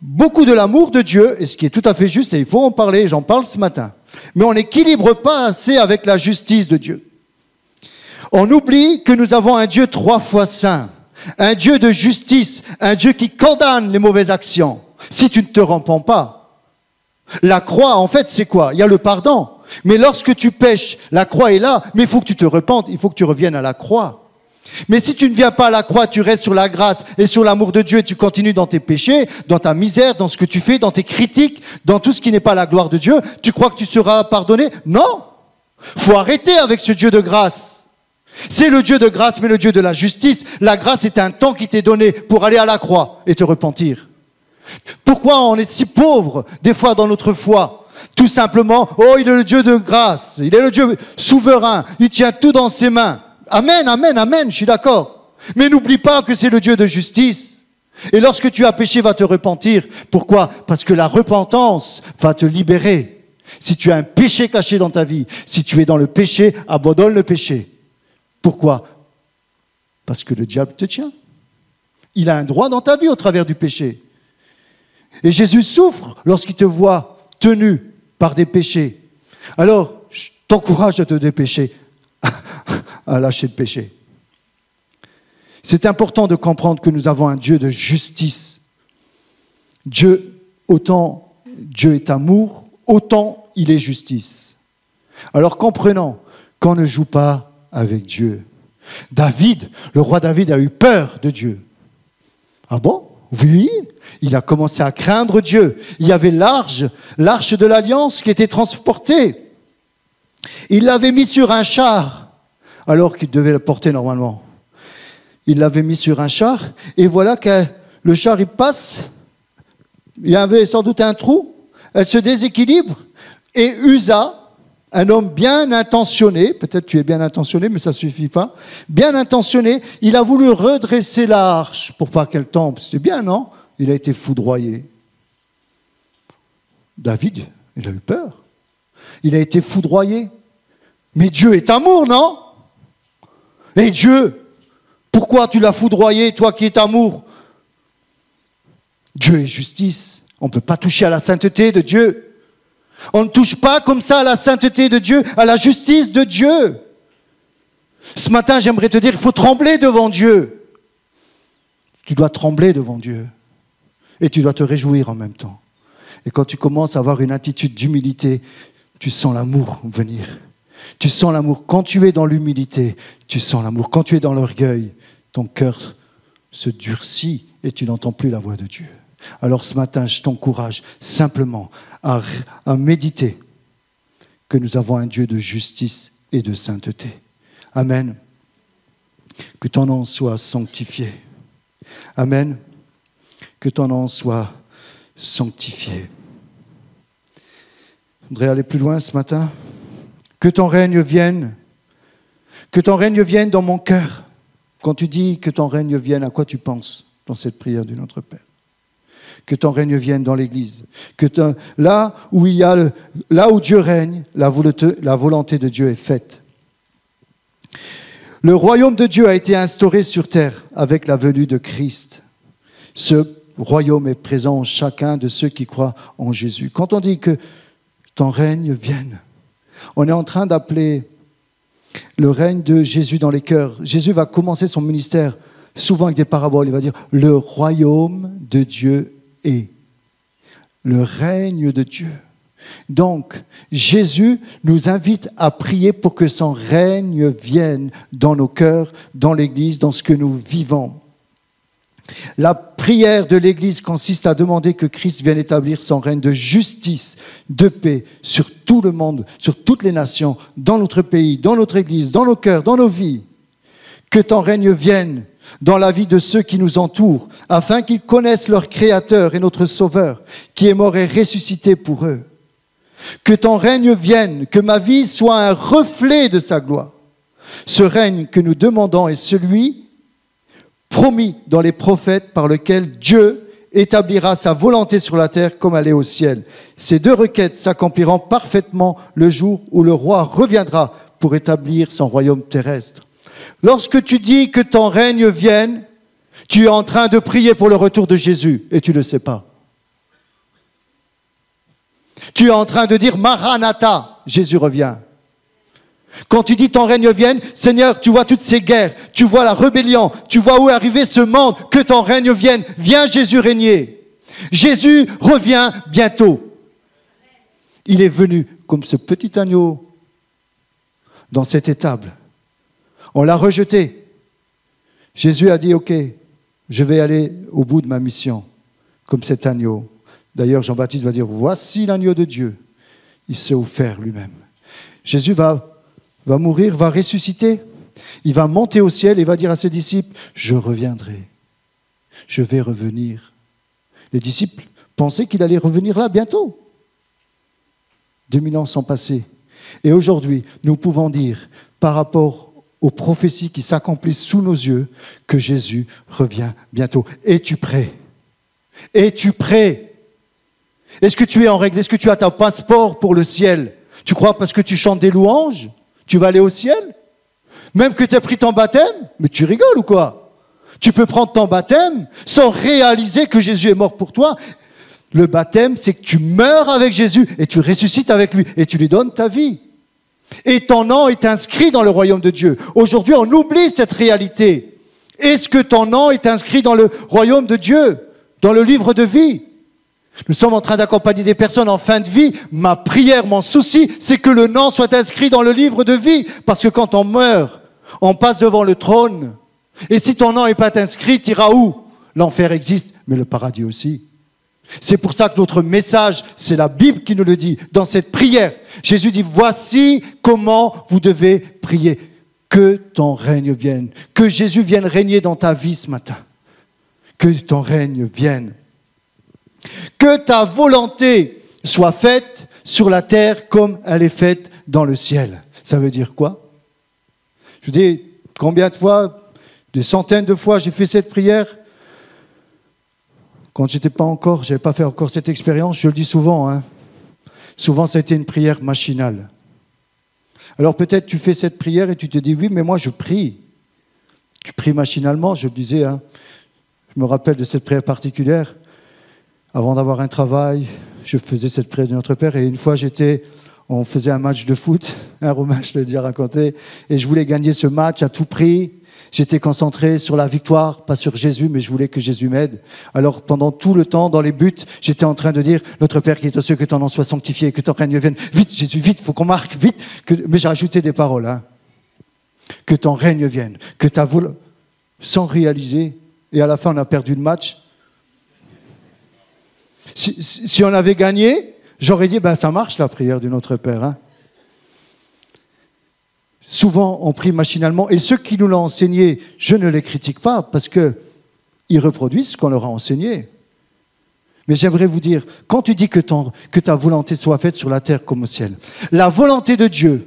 A: beaucoup de l'amour de Dieu, et ce qui est tout à fait juste, et il faut en parler, j'en parle ce matin. Mais on n'équilibre pas assez avec la justice de Dieu. On oublie que nous avons un Dieu 3 fois saint, un Dieu de justice, un Dieu qui condamne les mauvaises actions. Si tu ne te repens pas, la croix, en fait, c'est quoi? Il y a le pardon. Mais lorsque tu pèches, la croix est là, mais il faut que tu te repentes, il faut que tu reviennes à la croix. Mais si tu ne viens pas à la croix, tu restes sur la grâce et sur l'amour de Dieu et tu continues dans tes péchés, dans ta misère, dans ce que tu fais, dans tes critiques, dans tout ce qui n'est pas la gloire de Dieu, tu crois que tu seras pardonné? Non! Faut arrêter avec ce Dieu de grâce. C'est le Dieu de grâce, mais le Dieu de la justice. La grâce est un temps qui t'est donné pour aller à la croix et te repentir. Pourquoi on est si pauvre des fois dans notre foi? Tout simplement, oh, il est le Dieu de grâce, il est le Dieu souverain, il tient tout dans ses mains. Amen, amen, amen, je suis d'accord. Mais n'oublie pas que c'est le Dieu de justice. Et lorsque tu as péché, va te repentir. Pourquoi? Parce que la repentance va te libérer. Si tu as un péché caché dans ta vie, si tu es dans le péché, abandonne le péché. Pourquoi? Parce que le diable te tient. Il a un droit dans ta vie au travers du péché. Et Jésus souffre lorsqu'il te voit tenu par des péchés. Alors, je t'encourage à te dépêcher, à lâcher le péché. C'est important de comprendre que nous avons un Dieu de justice. Autant Dieu est amour, autant il est justice. Alors comprenons qu'on ne joue pas avec Dieu. David, le roi David a eu peur de Dieu. Ah bon? Oui, il a commencé à craindre Dieu. Il y avait l'arche de l'Alliance qui était transportée. Il l'avait mis sur un char, alors qu'il devait le porter normalement. Il l'avait mis sur un char, et voilà que le char, il passe. Il y avait sans doute un trou. Elle se déséquilibre, et Uza, un homme bien intentionné, peut-être tu es bien intentionné, mais ça ne suffit pas, bien intentionné, il a voulu redresser l'arche pour pas qu'elle tombe. C'était bien, non? Il a été foudroyé. David, il a eu peur. Il a été foudroyé. Mais Dieu est amour, non? Et Dieu, pourquoi tu l'as foudroyé, toi qui es amour? Dieu est justice. On ne peut pas toucher à la sainteté de Dieu. On ne touche pas comme ça à la sainteté de Dieu, à la justice de Dieu. Ce matin, j'aimerais te dire, il faut trembler devant Dieu. Tu dois trembler devant Dieu. Et tu dois te réjouir en même temps. Et quand tu commences à avoir une attitude d'humilité, tu sens l'amour venir. Tu sens l'amour. Quand tu es dans l'humilité, tu sens l'amour. Quand tu es dans l'orgueil, ton cœur se durcit et tu n'entends plus la voix de Dieu. Alors ce matin, je t'encourage simplement à méditer que nous avons un Dieu de justice et de sainteté. Amen. Que ton nom soit sanctifié. Amen. Que ton nom soit sanctifié. Je voudrais aller plus loin ce matin. Que ton règne vienne. Que ton règne vienne dans mon cœur. Quand tu dis que ton règne vienne, à quoi tu penses dans cette prière du Notre Père? Que ton règne vienne dans l'Église. Là où Dieu règne, la volonté de Dieu est faite. Le royaume de Dieu a été instauré sur terre avec la venue de Christ. Ce royaume est présent en chacun de ceux qui croient en Jésus. Quand on dit que ton règne vienne, on est en train d'appeler le règne de Jésus dans les cœurs. Jésus va commencer son ministère souvent avec des paraboles. Il va dire, le royaume de Dieu est. Le règne de Dieu. Donc, Jésus nous invite à prier pour que son règne vienne dans nos cœurs, dans l'Église, dans ce que nous vivons. La prière de l'Église consiste à demander que Christ vienne établir son règne de justice, de paix sur tout le monde, sur toutes les nations, dans notre pays, dans notre Église, dans nos cœurs, dans nos vies. Que ton règne vienne dans la vie de ceux qui nous entourent, afin qu'ils connaissent leur Créateur et notre Sauveur, qui est mort et ressuscité pour eux. Que ton règne vienne, que ma vie soit un reflet de sa gloire. Ce règne que nous demandons est celui promis dans les prophètes par lequel Dieu établira sa volonté sur la terre comme elle est au ciel. Ces deux requêtes s'accompliront parfaitement le jour où le roi reviendra pour établir son royaume terrestre. Lorsque tu dis que ton règne vienne, tu es en train de prier pour le retour de Jésus et tu ne le sais pas. Tu es en train de dire Maranatha, Jésus revient. Quand tu dis ton règne vienne, Seigneur, tu vois toutes ces guerres, tu vois la rébellion, tu vois où est arrivé ce monde, que ton règne vienne. Viens Jésus régner. Jésus revient bientôt. Il est venu comme ce petit agneau dans cette étable. On l'a rejeté. Jésus a dit, ok, je vais aller au bout de ma mission, comme cet agneau. D'ailleurs, Jean-Baptiste va dire, voici l'agneau de Dieu. Il s'est offert lui-même. Jésus va mourir, va ressusciter. Il va monter au ciel et va dire à ses disciples, je reviendrai. Je vais revenir. Les disciples pensaient qu'il allait revenir là bientôt. 2000 ans sont passés. Et aujourd'hui, nous pouvons dire, par rapport aux prophéties qui s'accomplissent sous nos yeux, que Jésus revient bientôt. Es-tu prêt? Es-tu prêt? Est-ce que tu es en règle? Est-ce que tu as ton passeport pour le ciel? Tu crois parce que tu chantes des louanges, tu vas aller au ciel? Même que tu as pris ton baptême? Mais tu rigoles ou quoi? Tu peux prendre ton baptême sans réaliser que Jésus est mort pour toi. Le baptême, c'est que tu meurs avec Jésus et tu ressuscites avec lui et tu lui donnes ta vie. Et ton nom est inscrit dans le royaume de Dieu. Aujourd'hui, on oublie cette réalité. Est-ce que ton nom est inscrit dans le royaume de Dieu, dans le livre de vie? Nous sommes en train d'accompagner des personnes en fin de vie. Ma prière, mon souci, c'est que le nom soit inscrit dans le livre de vie. Parce que quand on meurt, on passe devant le trône. Et si ton nom n'est pas inscrit, tu iras où? L'enfer existe, mais le paradis aussi. C'est pour ça que notre message, c'est la Bible qui nous le dit, dans cette prière. Jésus dit, voici comment vous devez prier. Que ton règne vienne. Que Jésus vienne régner dans ta vie ce matin. Que ton règne vienne. Que ta volonté soit faite sur la terre comme elle est faite dans le ciel. Ça veut dire quoi? Je vous dis, combien de fois, des centaines de fois, j'ai fait cette prière. Quand j'avais pas fait encore cette expérience, je le dis souvent, hein. Souvent ça a été une prière machinale. Alors peut-être tu fais cette prière et tu te dis, oui, mais moi je prie. Tu pries machinalement, je le disais, hein. Je me rappelle de cette prière particulière. Avant d'avoir un travail, je faisais cette prière de Notre Père et une fois on faisait un match de foot, un Romain, je l'ai déjà raconté, et je voulais gagner ce match à tout prix. J'étais concentré sur la victoire, pas sur Jésus, mais je voulais que Jésus m'aide. Alors, pendant tout le temps, dans les buts, j'étais en train de dire, notre Père qui est aux cieux, que ton nom soit sanctifié, que ton règne vienne. Vite, Jésus, vite, il faut qu'on marque, vite. Mais j'ai ajouté des paroles, hein. Que ton règne vienne, que ta volonté, sans réaliser. Et à la fin, on a perdu le match. Si on avait gagné, j'aurais dit, ça marche la prière de notre Père, hein. Souvent, on prie machinalement, et ceux qui nous l'ont enseigné, je ne les critique pas, parce qu'ils reproduisent ce qu'on leur a enseigné. Mais j'aimerais vous dire, quand tu dis que ta volonté soit faite sur la terre comme au ciel, la volonté de Dieu,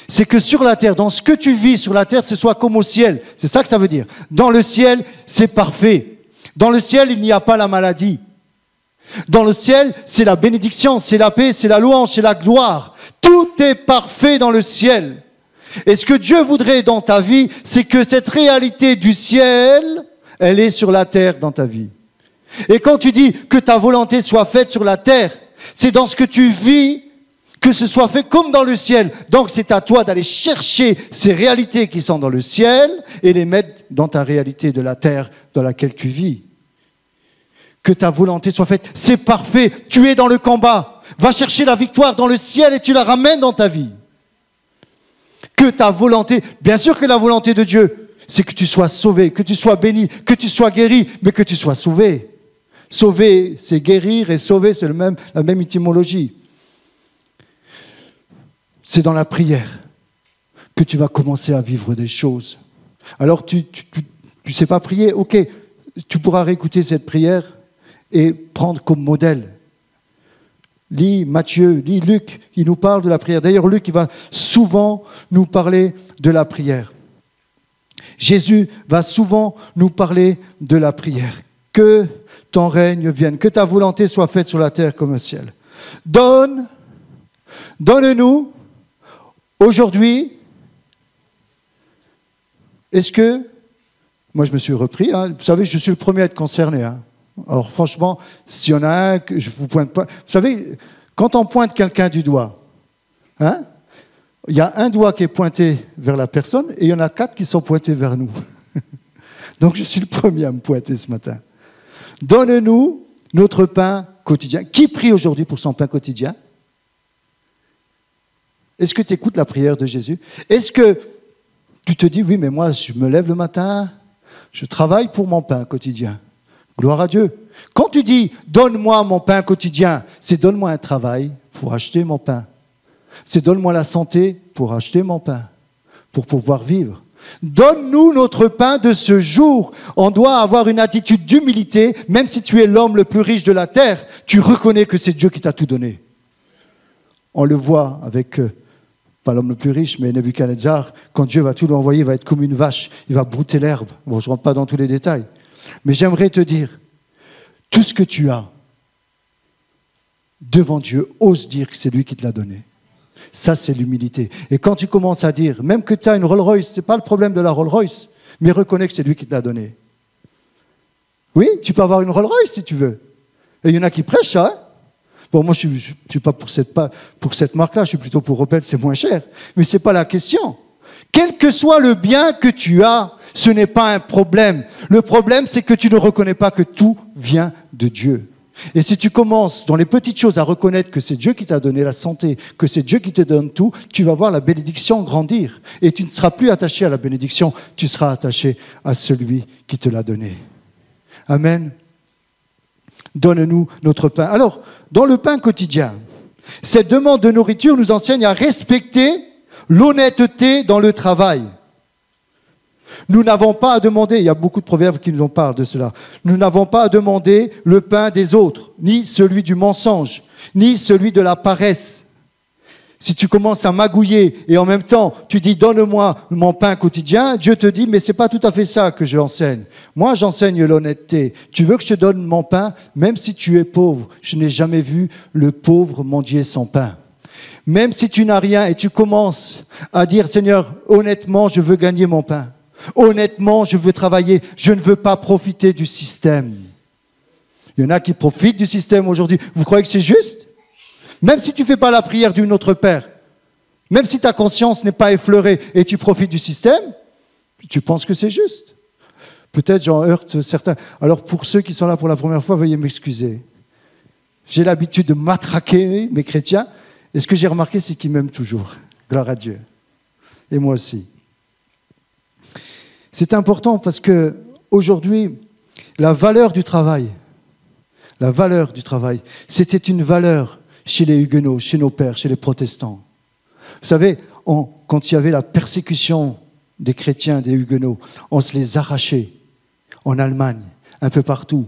A: c'est que sur la terre, dans ce que tu vis sur la terre, ce soit comme au ciel. C'est ça que ça veut dire. Dans le ciel, c'est parfait. Dans le ciel, il n'y a pas la maladie. Dans le ciel, c'est la bénédiction, c'est la paix, c'est la louange, c'est la gloire. Tout est parfait dans le ciel. Et ce que Dieu voudrait dans ta vie, c'est que cette réalité du ciel, elle est sur la terre dans ta vie. Et quand tu dis que ta volonté soit faite sur la terre, c'est dans ce que tu vis, que ce soit fait comme dans le ciel. Donc c'est à toi d'aller chercher ces réalités qui sont dans le ciel et les mettre dans ta réalité de la terre dans laquelle tu vis. Que ta volonté soit faite, c'est parfait, tu es dans le combat. Va chercher la victoire dans le ciel et tu la ramènes dans ta vie. Que ta volonté, bien sûr que la volonté de Dieu, c'est que tu sois sauvé, que tu sois béni, que tu sois guéri, mais que tu sois sauvé. Sauver, c'est guérir, et sauver, c'est la même étymologie. C'est dans la prière que tu vas commencer à vivre des choses. Alors, tu sais pas prier, ok, tu pourras réécouter cette prière et prendre comme modèle. Lis Matthieu, lis Luc, il nous parle de la prière. D'ailleurs, Luc, il va souvent nous parler de la prière. Jésus va souvent nous parler de la prière. Que ton règne vienne, que ta volonté soit faite sur la terre comme au ciel. Donne-nous aujourd'hui. Est-ce que, moi je me suis repris, hein, vous savez, je suis le premier à être concerné. Hein. Alors franchement, s'il y en a un que je vous pointe pas, vous savez, quand on pointe quelqu'un du doigt, hein, il y a un doigt qui est pointé vers la personne et il y en a 4 qui sont pointés vers nous. Donc je suis le premier à me pointer ce matin. Donne-nous notre pain quotidien. Qui prie aujourd'hui pour son pain quotidien? Est-ce que tu écoutes la prière de Jésus? Est-ce que tu te dis, oui, mais moi, je me lève le matin, je travaille pour mon pain quotidien. Gloire à Dieu. Quand tu dis, donne-moi mon pain quotidien, c'est donne-moi un travail pour acheter mon pain. C'est donne-moi la santé pour acheter mon pain, pour pouvoir vivre. Donne-nous notre pain de ce jour. On doit avoir une attitude d'humilité, même si tu es l'homme le plus riche de la terre, tu reconnais que c'est Dieu qui t'a tout donné. On le voit avec, pas l'homme le plus riche, mais Nebuchadnezzar, quand Dieu va tout lui envoyer, il va être comme une vache, il va brouter l'herbe. Bon, je ne rentre pas dans tous les détails. Mais j'aimerais te dire, tout ce que tu as, devant Dieu, ose dire que c'est lui qui te l'a donné. Ça, c'est l'humilité. Et quand tu commences à dire, même que tu as une Rolls-Royce, ce n'est pas le problème de la Rolls-Royce, mais reconnais que c'est lui qui te l'a donné. Oui, tu peux avoir une Rolls-Royce si tu veux. Et il y en a qui prêchent ça. Hein. Bon, moi, je ne suis pas pour cette marque-là, je suis plutôt pour Opel, c'est moins cher. Mais ce n'est pas la question. Quel que soit le bien que tu as, ce n'est pas un problème. Le problème, c'est que tu ne reconnais pas que tout vient de Dieu. Et si tu commences dans les petites choses à reconnaître que c'est Dieu qui t'a donné la santé, que c'est Dieu qui te donne tout, tu vas voir la bénédiction grandir. Et tu ne seras plus attaché à la bénédiction, tu seras attaché à celui qui te l'a donné. Amen. Donne-nous notre pain. Alors, dans le pain quotidien, cette demande de nourriture nous enseigne à respecter l'honnêteté dans le travail. Nous n'avons pas à demander, il y a beaucoup de proverbes qui nous en parlent de cela, nous n'avons pas à demander le pain des autres, ni celui du mensonge, ni celui de la paresse. Si tu commences à magouiller et en même temps tu dis donne-moi mon pain quotidien, Dieu te dit mais c'est pas tout à fait ça que j'enseigne. Moi j'enseigne l'honnêteté. Tu veux que je te donne mon pain même si tu es pauvre. Je n'ai jamais vu le pauvre mendier son pain. Même si tu n'as rien et tu commences à dire Seigneur honnêtement je veux gagner mon pain. Honnêtement, je veux travailler, je ne veux pas profiter du système. Il y en a qui profitent du système aujourd'hui. Vous croyez que c'est juste? Même si tu ne fais pas la prière du Notre Père, même si ta conscience n'est pas effleurée et tu profites du système, tu penses que c'est juste. Peut-être j'en heurte certains. Alors pour ceux qui sont là pour la première fois, veuillez m'excuser. J'ai l'habitude de matraquer mes chrétiens et ce que j'ai remarqué, c'est qu'ils m'aiment toujours. Gloire à Dieu. Et moi aussi. C'est important parce que aujourd'hui, la valeur du travail, c'était une valeur chez les Huguenots, chez nos pères, chez les protestants. Vous savez, quand il y avait la persécution des chrétiens, des Huguenots, on se les arrachait en Allemagne, un peu partout.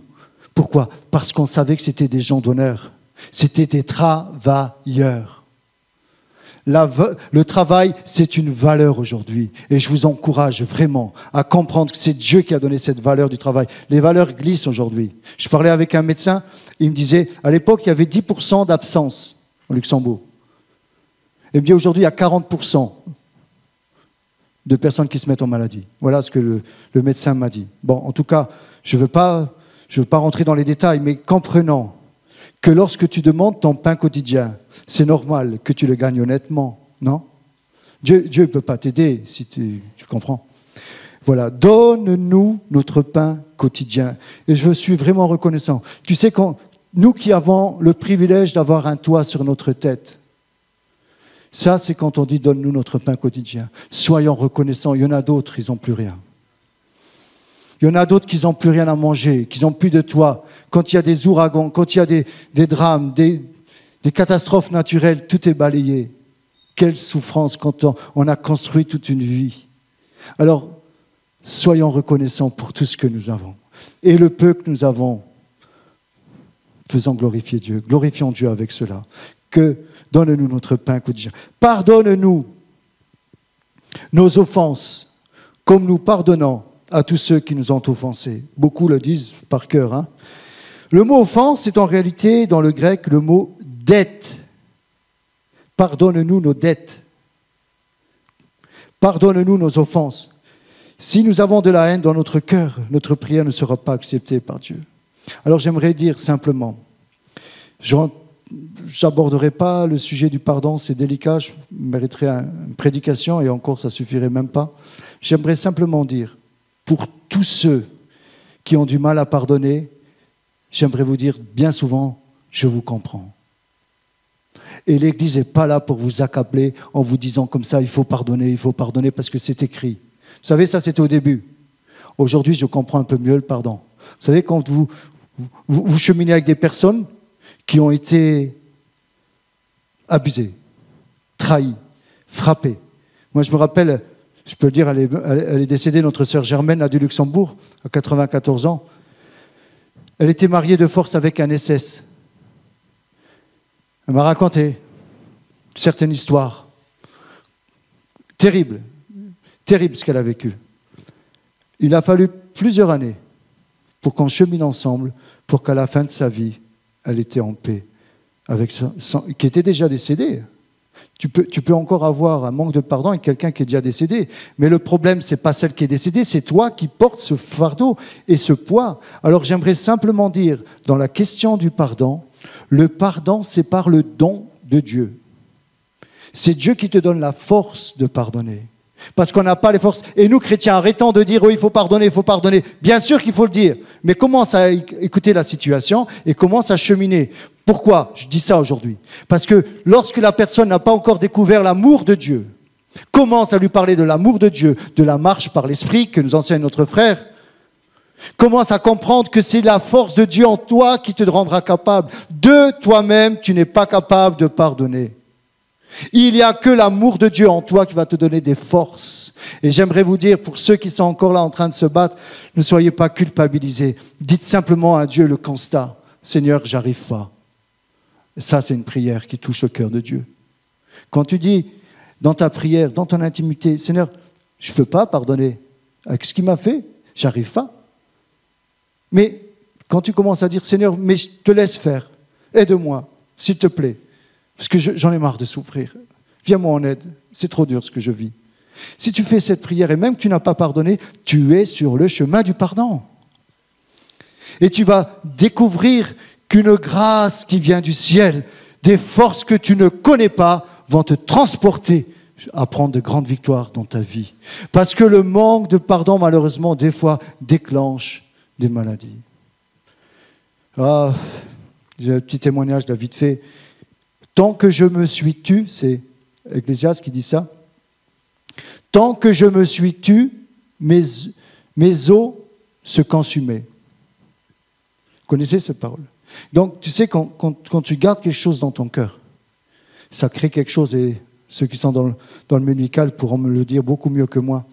A: Pourquoi? Parce qu'on savait que c'était des gens d'honneur, c'était des travailleurs. Le travail, c'est une valeur aujourd'hui. Et je vous encourage vraiment à comprendre que c'est Dieu qui a donné cette valeur du travail. Les valeurs glissent aujourd'hui. Je parlais avec un médecin, il me disait, à l'époque, il y avait 10% d'absence au Luxembourg. Et bien aujourd'hui, il y a 40% de personnes qui se mettent en maladie. Voilà ce que le médecin m'a dit. Bon, en tout cas, je ne veux pas rentrer dans les détails, mais comprenons que lorsque tu demandes ton pain quotidien, c'est normal que tu le gagnes honnêtement, non? Dieu ne peut pas t'aider, si tu comprends. Voilà, donne-nous notre pain quotidien. Et je suis vraiment reconnaissant. Tu sais, quand nous qui avons le privilège d'avoir un toit sur notre tête, ça c'est quand on dit donne-nous notre pain quotidien. Soyons reconnaissants, il y en a d'autres, ils n'ont plus rien. Il y en a d'autres qui n'ont plus rien à manger, qui n'ont plus de toit. Quand il y a des ouragans, quand il y a des drames, des catastrophes naturelles, tout est balayé. Quelle souffrance quand on a construit toute une vie. Alors, soyons reconnaissants pour tout ce que nous avons. Et le peu que nous avons, faisons glorifier Dieu. Glorifions Dieu avec cela. Donne-nous notre pain quotidien. Pardonne-nous nos offenses, comme nous pardonnons à tous ceux qui nous ont offensés. Beaucoup le disent par cœur. Hein. Le mot offense est en réalité, dans le grec, le mot dette. Pardonne-nous nos dettes. Pardonne-nous nos offenses. Si nous avons de la haine dans notre cœur, notre prière ne sera pas acceptée par Dieu. Alors j'aimerais dire simplement, je n'aborderai pas le sujet du pardon, c'est délicat, je mériterais une prédication et encore ça ne suffirait même pas. J'aimerais simplement dire, pour tous ceux qui ont du mal à pardonner, j'aimerais vous dire bien souvent, je vous comprends. Et l'Église n'est pas là pour vous accabler en vous disant comme ça, il faut pardonner parce que c'est écrit. Vous savez, ça c'était au début. Aujourd'hui, je comprends un peu mieux le pardon. Vous savez, quand vous cheminez avec des personnes qui ont été abusées, trahies, frappées. Moi, je me rappelle, je peux le dire, elle est décédée, notre sœur Germaine, là, du Luxembourg, à 94 ans. Elle était mariée de force avec un SS. Elle m'a raconté certaines histoires. Terrible ce qu'elle a vécu. Il a fallu plusieurs années pour qu'on chemine ensemble, pour qu'à la fin de sa vie, elle était en paix, qui était déjà décédé. Tu peux encore avoir un manque de pardon avec quelqu'un qui est déjà décédé. Mais le problème, ce n'est pas celle qui est décédée, c'est toi qui portes ce fardeau et ce poids. Alors j'aimerais simplement dire, dans la question du pardon, le pardon, c'est par le don de Dieu. C'est Dieu qui te donne la force de pardonner. Parce qu'on n'a pas les forces. Et nous, chrétiens, arrêtons de dire « oh, il faut pardonner, il faut pardonner ». Bien sûr qu'il faut le dire, mais commence à écouter la situation et commence à cheminer. Pourquoi je dis ça aujourd'hui? Parce que lorsque la personne n'a pas encore découvert l'amour de Dieu, commence à lui parler de l'amour de Dieu, de la marche par l'esprit que nous enseigne notre frère, commence à comprendre que c'est la force de Dieu en toi qui te rendra capable. De toi-même, tu n'es pas capable de pardonner. Il n'y a que l'amour de Dieu en toi qui va te donner des forces. Et j'aimerais vous dire, pour ceux qui sont encore là en train de se battre, ne soyez pas culpabilisés. Dites simplement à Dieu le constat. Seigneur, j'arrive pas. Et ça, c'est une prière qui touche le cœur de Dieu. Quand tu dis dans ta prière, dans ton intimité, Seigneur, je ne peux pas pardonner avec ce qu'il m'a fait, j'arrive pas. Mais quand tu commences à dire, Seigneur, mais je te laisse faire, aide-moi, s'il te plaît. Parce que j'en ai marre de souffrir. Viens-moi en aide. C'est trop dur ce que je vis. Si tu fais cette prière et même que tu n'as pas pardonné, tu es sur le chemin du pardon. Et tu vas découvrir qu'une grâce qui vient du ciel, des forces que tu ne connais pas, vont te transporter à prendre de grandes victoires dans ta vie. Parce que le manque de pardon, malheureusement, des fois, déclenche des maladies. Ah, j'ai un petit témoignage là, vite fait. Tant que je me suis tu, c'est Ecclésiaste qui dit ça, tant que je me suis tu, mes os se consumaient. Vous connaissez cette parole? Donc, tu sais, quand tu gardes quelque chose dans ton cœur, ça crée quelque chose, et ceux qui sont dans le médical pourront me le dire beaucoup mieux que moi.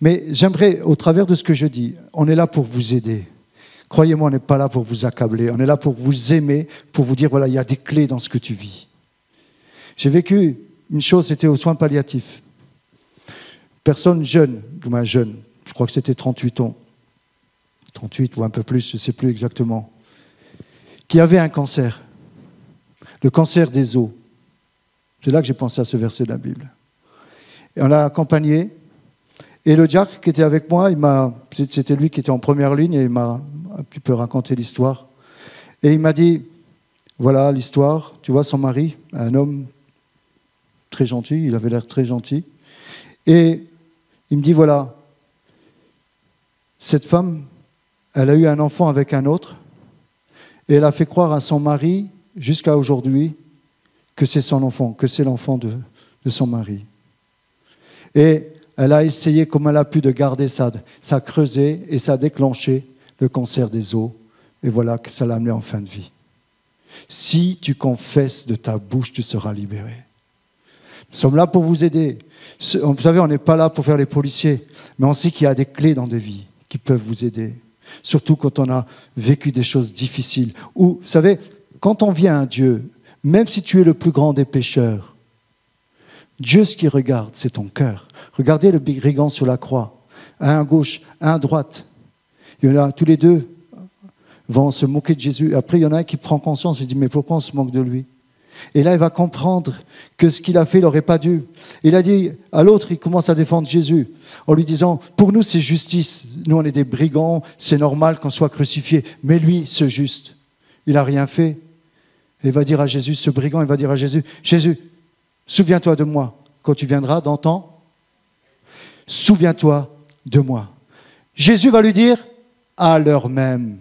A: Mais j'aimerais, au travers de ce que je dis, on est là pour vous aider. Croyez-moi, on n'est pas là pour vous accabler, on est là pour vous aimer, pour vous dire, voilà, il y a des clés dans ce que tu vis. J'ai vécu une chose, c'était aux soins palliatifs. Personne jeune, je crois que c'était 38 ans, 38 ou un peu plus, je ne sais plus exactement, qui avait un cancer, le cancer des os. C'est là que j'ai pensé à ce verset de la Bible. Et on l'a accompagné, et le diacre qui était avec moi, c'était lui qui était en première ligne, et il m'a un petit peu raconté l'histoire. Et il m'a dit, voilà l'histoire, tu vois son mari, un homme très gentil, il avait l'air très gentil. Et il me dit, voilà, cette femme, elle a eu un enfant avec un autre, Et elle a fait croire à son mari, jusqu'à aujourd'hui, que c'est son enfant, que c'est l'enfant de son mari. Et elle a essayé comme elle a pu de garder ça. Ça a creusé et ça a déclenché le cancer des os. Et voilà que ça l'a amené en fin de vie. Si tu confesses de ta bouche, tu seras libéré. Nous sommes là pour vous aider. Vous savez, on n'est pas là pour faire les policiers, mais on sait qu'il y a des clés dans des vies qui peuvent vous aider. Surtout quand on a vécu des choses difficiles. Ou, vous savez, quand on vient à Dieu, même si tu es le plus grand des pécheurs, Dieu, ce qu'il regarde, c'est ton cœur. Regardez le brigand sur la croix, un à gauche, un à droite. Il y en a tous les deux vont se moquer de Jésus. Après, il y en a un qui prend conscience et dit, mais pourquoi on se moque de lui? Et là, il va comprendre que ce qu'il a fait, il n'aurait pas dû. Il a dit à l'autre, il commence à défendre Jésus en lui disant, pour nous, c'est justice. Nous, on est des brigands, c'est normal qu'on soit crucifié. Mais lui, c'est juste. Il n'a rien fait. Et il va dire à Jésus, ce brigand, il va dire à Jésus, Jésus, souviens-toi de moi quand tu viendras dans ton... Souviens-toi de moi. Jésus va lui dire, à l'heure même,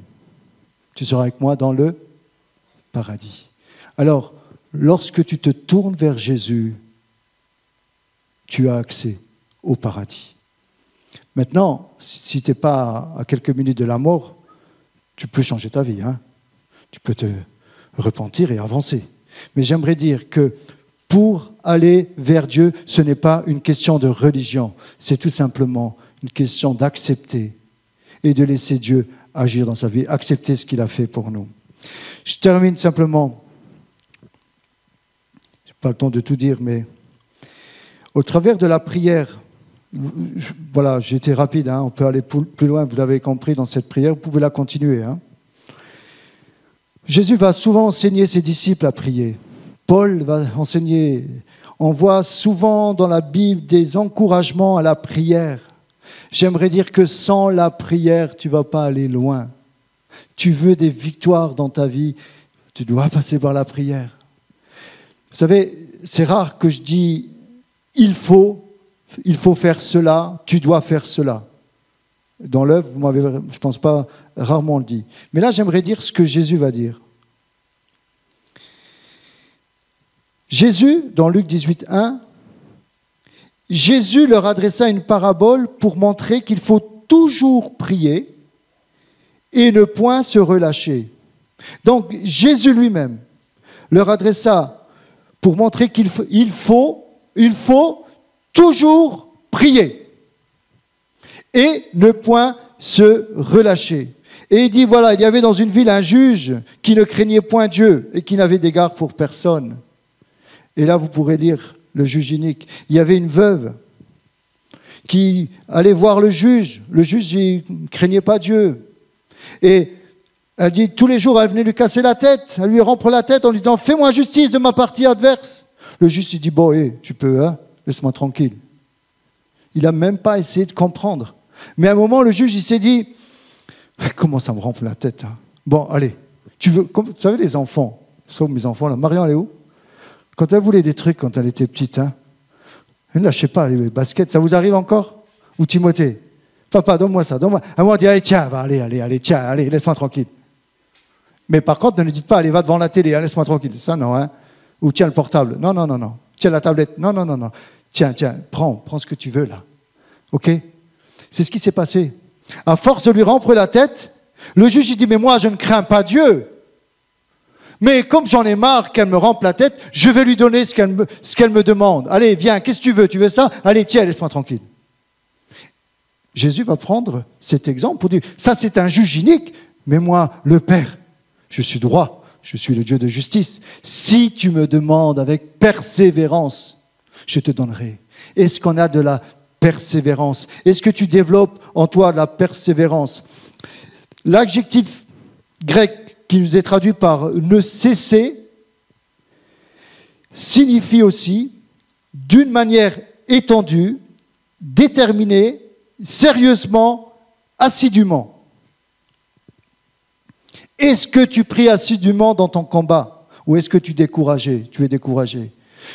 A: tu seras avec moi dans le paradis. Alors, lorsque tu te tournes vers Jésus, tu as accès au paradis. Maintenant, si tu n'es pas à quelques minutes de la mort, tu peux changer ta vie. Tu peux te repentir et avancer. Mais j'aimerais dire que pour aller vers Dieu, ce n'est pas une question de religion. C'est tout simplement une question d'accepter et de laisser Dieu agir dans sa vie, accepter ce qu'il a fait pour nous. Je termine simplement. Je n'ai pas le temps de tout dire, mais au travers de la prière, voilà, j'ai été rapide, on peut aller plus loin, vous l'avez compris dans cette prière, vous pouvez la continuer. Jésus va souvent enseigner ses disciples à prier. Paul va enseigner. On voit souvent dans la Bible des encouragements à la prière. J'aimerais dire que sans la prière, tu ne vas pas aller loin. Tu veux des victoires dans ta vie, tu dois passer par la prière. Vous savez, c'est rare que je dis il faut faire cela, tu dois faire cela. Dans l'œuvre, vous m'avez, je ne pense pas, rarement le dit. Mais là, j'aimerais dire ce que Jésus va dire. Jésus, dans Luc 18:1, Jésus leur adressa une parabole pour montrer qu'il faut toujours prier et ne point se relâcher. Donc, Jésus lui-même leur adressa pour montrer qu'il faut toujours prier et ne point se relâcher. Et il dit, voilà, il y avait dans une ville un juge qui ne craignait point Dieu et qui n'avait d'égard pour personne. Et là, vous pourrez lire le juge inique. Il y avait une veuve qui allait voir le juge. Le juge, il ne craignait pas Dieu. Et elle dit, tous les jours, elle venait lui casser la tête, elle lui rompre la tête en lui disant, fais-moi justice de ma partie adverse. Le juge, il dit, bon, tu peux, laisse-moi tranquille. Il n'a même pas essayé de comprendre. Mais à un moment, le juge, il s'est dit, comment ça me rompt la tête, Bon, allez, vous savez, les enfants, sauf mes enfants, là, Marion, elle est où? Quand elle voulait des trucs quand elle était petite, elle ne lâchait pas les baskets. Ça vous arrive encore? Ou Timothée? Papa, donne-moi ça, donne-moi. À moi, on dit, allez, tiens, allez, tiens, allez, laisse-moi tranquille. Mais par contre, ne lui dites pas, allez, va devant la télé, laisse-moi tranquille. Ça, non, Ou tiens le portable. Non. Tiens la tablette. Non. Tiens, prends ce que tu veux, là. OK? C'est ce qui s'est passé. À force de lui rompre la tête, le juge, il dit, mais moi, je ne crains pas Dieu. Mais comme j'en ai marre qu'elle me rompe la tête, je vais lui donner ce qu'elle me demande. Allez, viens, qu'est-ce que tu veux? Tu veux ça? Allez, tiens, laisse-moi tranquille. Jésus va prendre cet exemple pour dire, ça c'est un juge unique, mais moi, le Père, je suis droit, je suis le Dieu de justice. Si tu me demandes avec persévérance, je te donnerai. Est-ce qu'on a de la persévérance? Est-ce que tu développes en toi de la persévérance? L'adjectif grec qui nous est traduit par « ne cesser » signifie aussi, d'une manière étendue, déterminée, sérieusement, assidûment. Est-ce que tu pries assidûment dans ton combat? Ou est-ce que tu es découragé?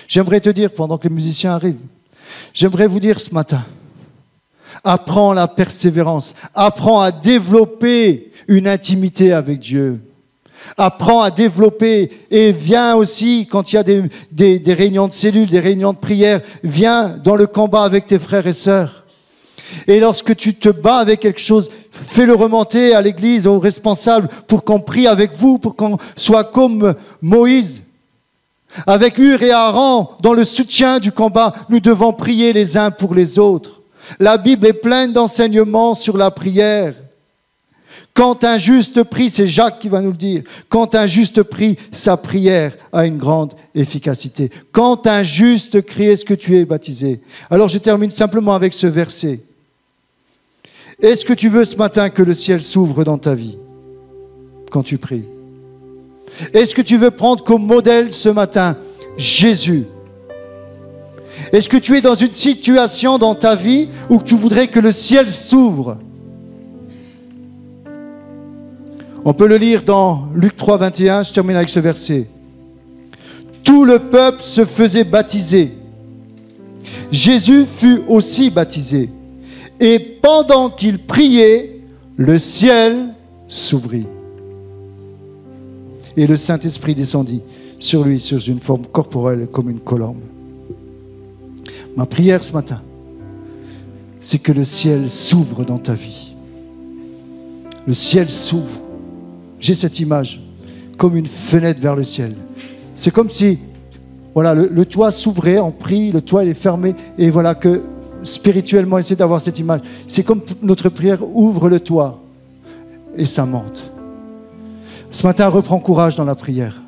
A: J'aimerais te dire, pendant que les musiciens arrivent, j'aimerais vous dire ce matin, apprends la persévérance, apprends à développer une intimité avec Dieu. Apprends à développer et viens aussi, quand il y a des réunions de cellules, des réunions de prière, viens dans le combat avec tes frères et sœurs. Et lorsque tu te bats avec quelque chose, fais-le remonter à l'église, aux responsables, pour qu'on prie avec vous, pour qu'on soit comme Moïse. Avec Hur et Aaron, dans le soutien du combat, nous devons prier les uns pour les autres. La Bible est pleine d'enseignements sur la prière. Quand un juste prie, c'est Jacques qui va nous le dire, quand un juste prie, sa prière a une grande efficacité. Quand un juste crie, est-ce que tu es baptisé? Alors je termine simplement avec ce verset. Est-ce que tu veux ce matin que le ciel s'ouvre dans ta vie quand tu pries? Est-ce que tu veux prendre comme modèle ce matin Jésus? Est-ce que tu es dans une situation dans ta vie où tu voudrais que le ciel s'ouvre? On peut le lire dans Luc 3, 21, je termine avec ce verset. Tout le peuple se faisait baptiser. Jésus fut aussi baptisé. Et pendant qu'il priait, le ciel s'ouvrit. Et le Saint-Esprit descendit sur lui, sur une forme corporelle comme une colombe. Ma prière ce matin, c'est que le ciel s'ouvre dans ta vie. Le ciel s'ouvre. J'ai cette image, comme une fenêtre vers le ciel. C'est comme si, voilà, le toit s'ouvrait, on prie, le toit il est fermé, et voilà que spirituellement, essayez d'avoir cette image. C'est comme notre prière ouvre le toit, et ça monte. Ce matin, reprends courage dans la prière.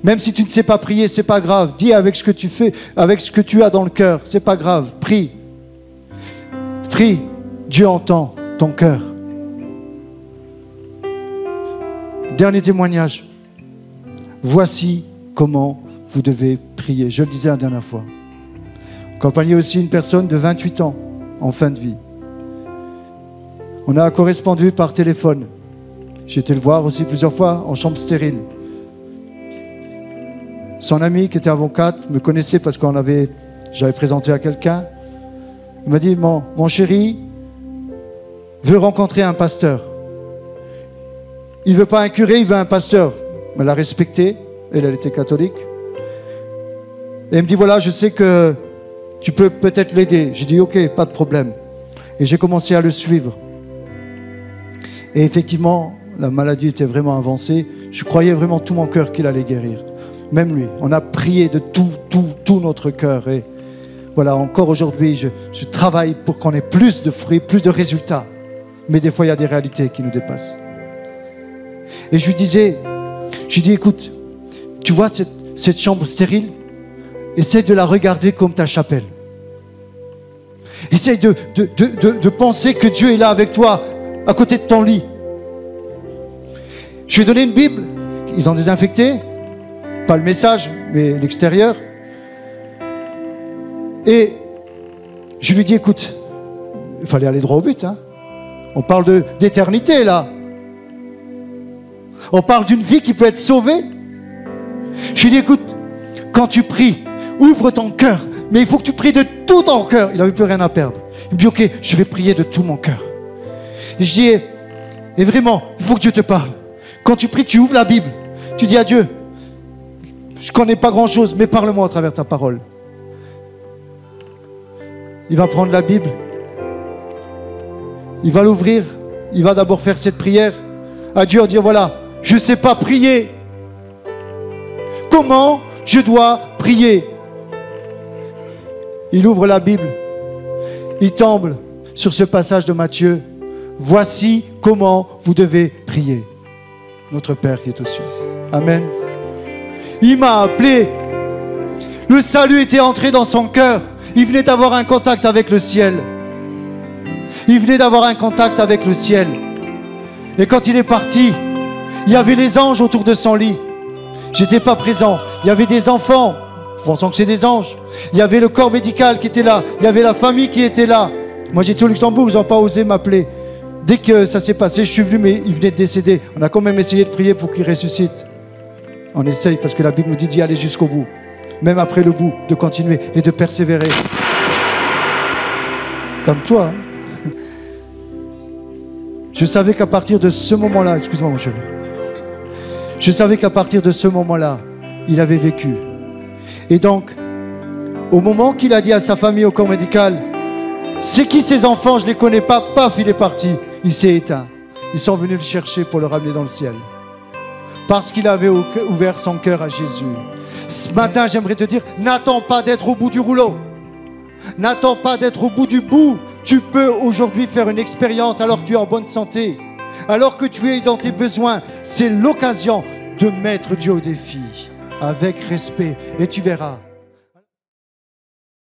A: Même si tu ne sais pas prier, c'est pas grave. Dis avec ce que tu fais, avec ce que tu as dans le cœur, c'est pas grave. Prie. Prie. Dieu entend ton cœur. Dernier témoignage. Voici comment vous devez prier. Je le disais la dernière fois. Accompagné aussi une personne de 28 ans en fin de vie. On a correspondu par téléphone. J'ai été le voir aussi plusieurs fois en chambre stérile. Son amie qui était avocate me connaissait parce que j'avais présenté à quelqu'un. Il m'a dit, mon chéri veut rencontrer un pasteur. Il ne veut pas un curé, il veut un pasteur. Elle l'a respecté, elle était catholique. Et elle me dit, voilà, je sais que tu peux peut-être l'aider. J'ai dit, ok, pas de problème. Et j'ai commencé à le suivre. Et effectivement, la maladie était vraiment avancée. Je croyais vraiment tout mon cœur qu'il allait guérir. Même lui. On a prié de tout notre cœur. Et voilà, encore aujourd'hui, je travaille pour qu'on ait plus de fruits, plus de résultats. Mais des fois, il y a des réalités qui nous dépassent. Et je lui dis, écoute, tu vois cette chambre stérile? Essaye de la regarder comme ta chapelle. Essaye de penser que Dieu est là avec toi, à côté de ton lit. Je lui ai donné une Bible. Ils ont désinfecté. Pas le message, mais l'extérieur. Et je lui ai dit, écoute, il fallait aller droit au but. Hein. On parle d'éternité, là. On parle d'une vie qui peut être sauvée. Je lui ai dit, écoute, quand tu pries, ouvre ton cœur. Mais il faut que tu pries de tout ton cœur. Il n'avait plus rien à perdre. Il me dit, ok, je vais prier de tout mon cœur. Et je dis, et vraiment, il faut que Dieu te parle. Quand tu pries, tu ouvres la Bible. Tu dis à Dieu, je ne connais pas grand-chose, mais parle-moi à travers ta parole. Il va prendre la Bible. Il va l'ouvrir. Il va d'abord faire cette prière à Dieu, dire, voilà, je ne sais pas prier. Comment je dois prier? Il ouvre la Bible. Il tombe sur ce passage de Matthieu. Voici comment vous devez prier. Notre Père qui est aux cieux. Amen. Il m'a appelé. Le salut était entré dans son cœur. Il venait d'avoir un contact avec le ciel. Il venait d'avoir un contact avec le ciel. Et quand il est parti, il y avait les anges autour de son lit. J'étais pas présent. Il y avait des enfants, pensant que c'est des anges. Il y avait le corps médical qui était là. Il y avait la famille qui était là. Moi, j'étais au Luxembourg, ils n'ont pas osé m'appeler. Dès que ça s'est passé, je suis venu, mais il venait de décéder. On a quand même essayé de prier pour qu'il ressuscite. On essaye parce que la Bible nous dit d'y aller jusqu'au bout. Même après le bout, de continuer et de persévérer. Comme toi. Hein. Je savais qu'à partir de ce moment-là, excuse-moi mon chéri, Je savais qu'à partir de ce moment-là, il avait vécu. Et donc, au moment qu'il a dit à sa famille au corps médical, c'est qui ces enfants? Je ne les connais pas. Paf, il est parti. Il s'est éteint. Ils sont venus le chercher pour le ramener dans le ciel. Parce qu'il avait ouvert son cœur à Jésus. Ce matin, j'aimerais te dire, n'attends pas d'être au bout du rouleau. N'attends pas d'être au bout du bout. Tu peux aujourd'hui faire une expérience alors que tu es en bonne santé. Alors que tu es dans tes besoins. C'est l'occasion de mettre Dieu au défi. Avec respect. Et tu verras.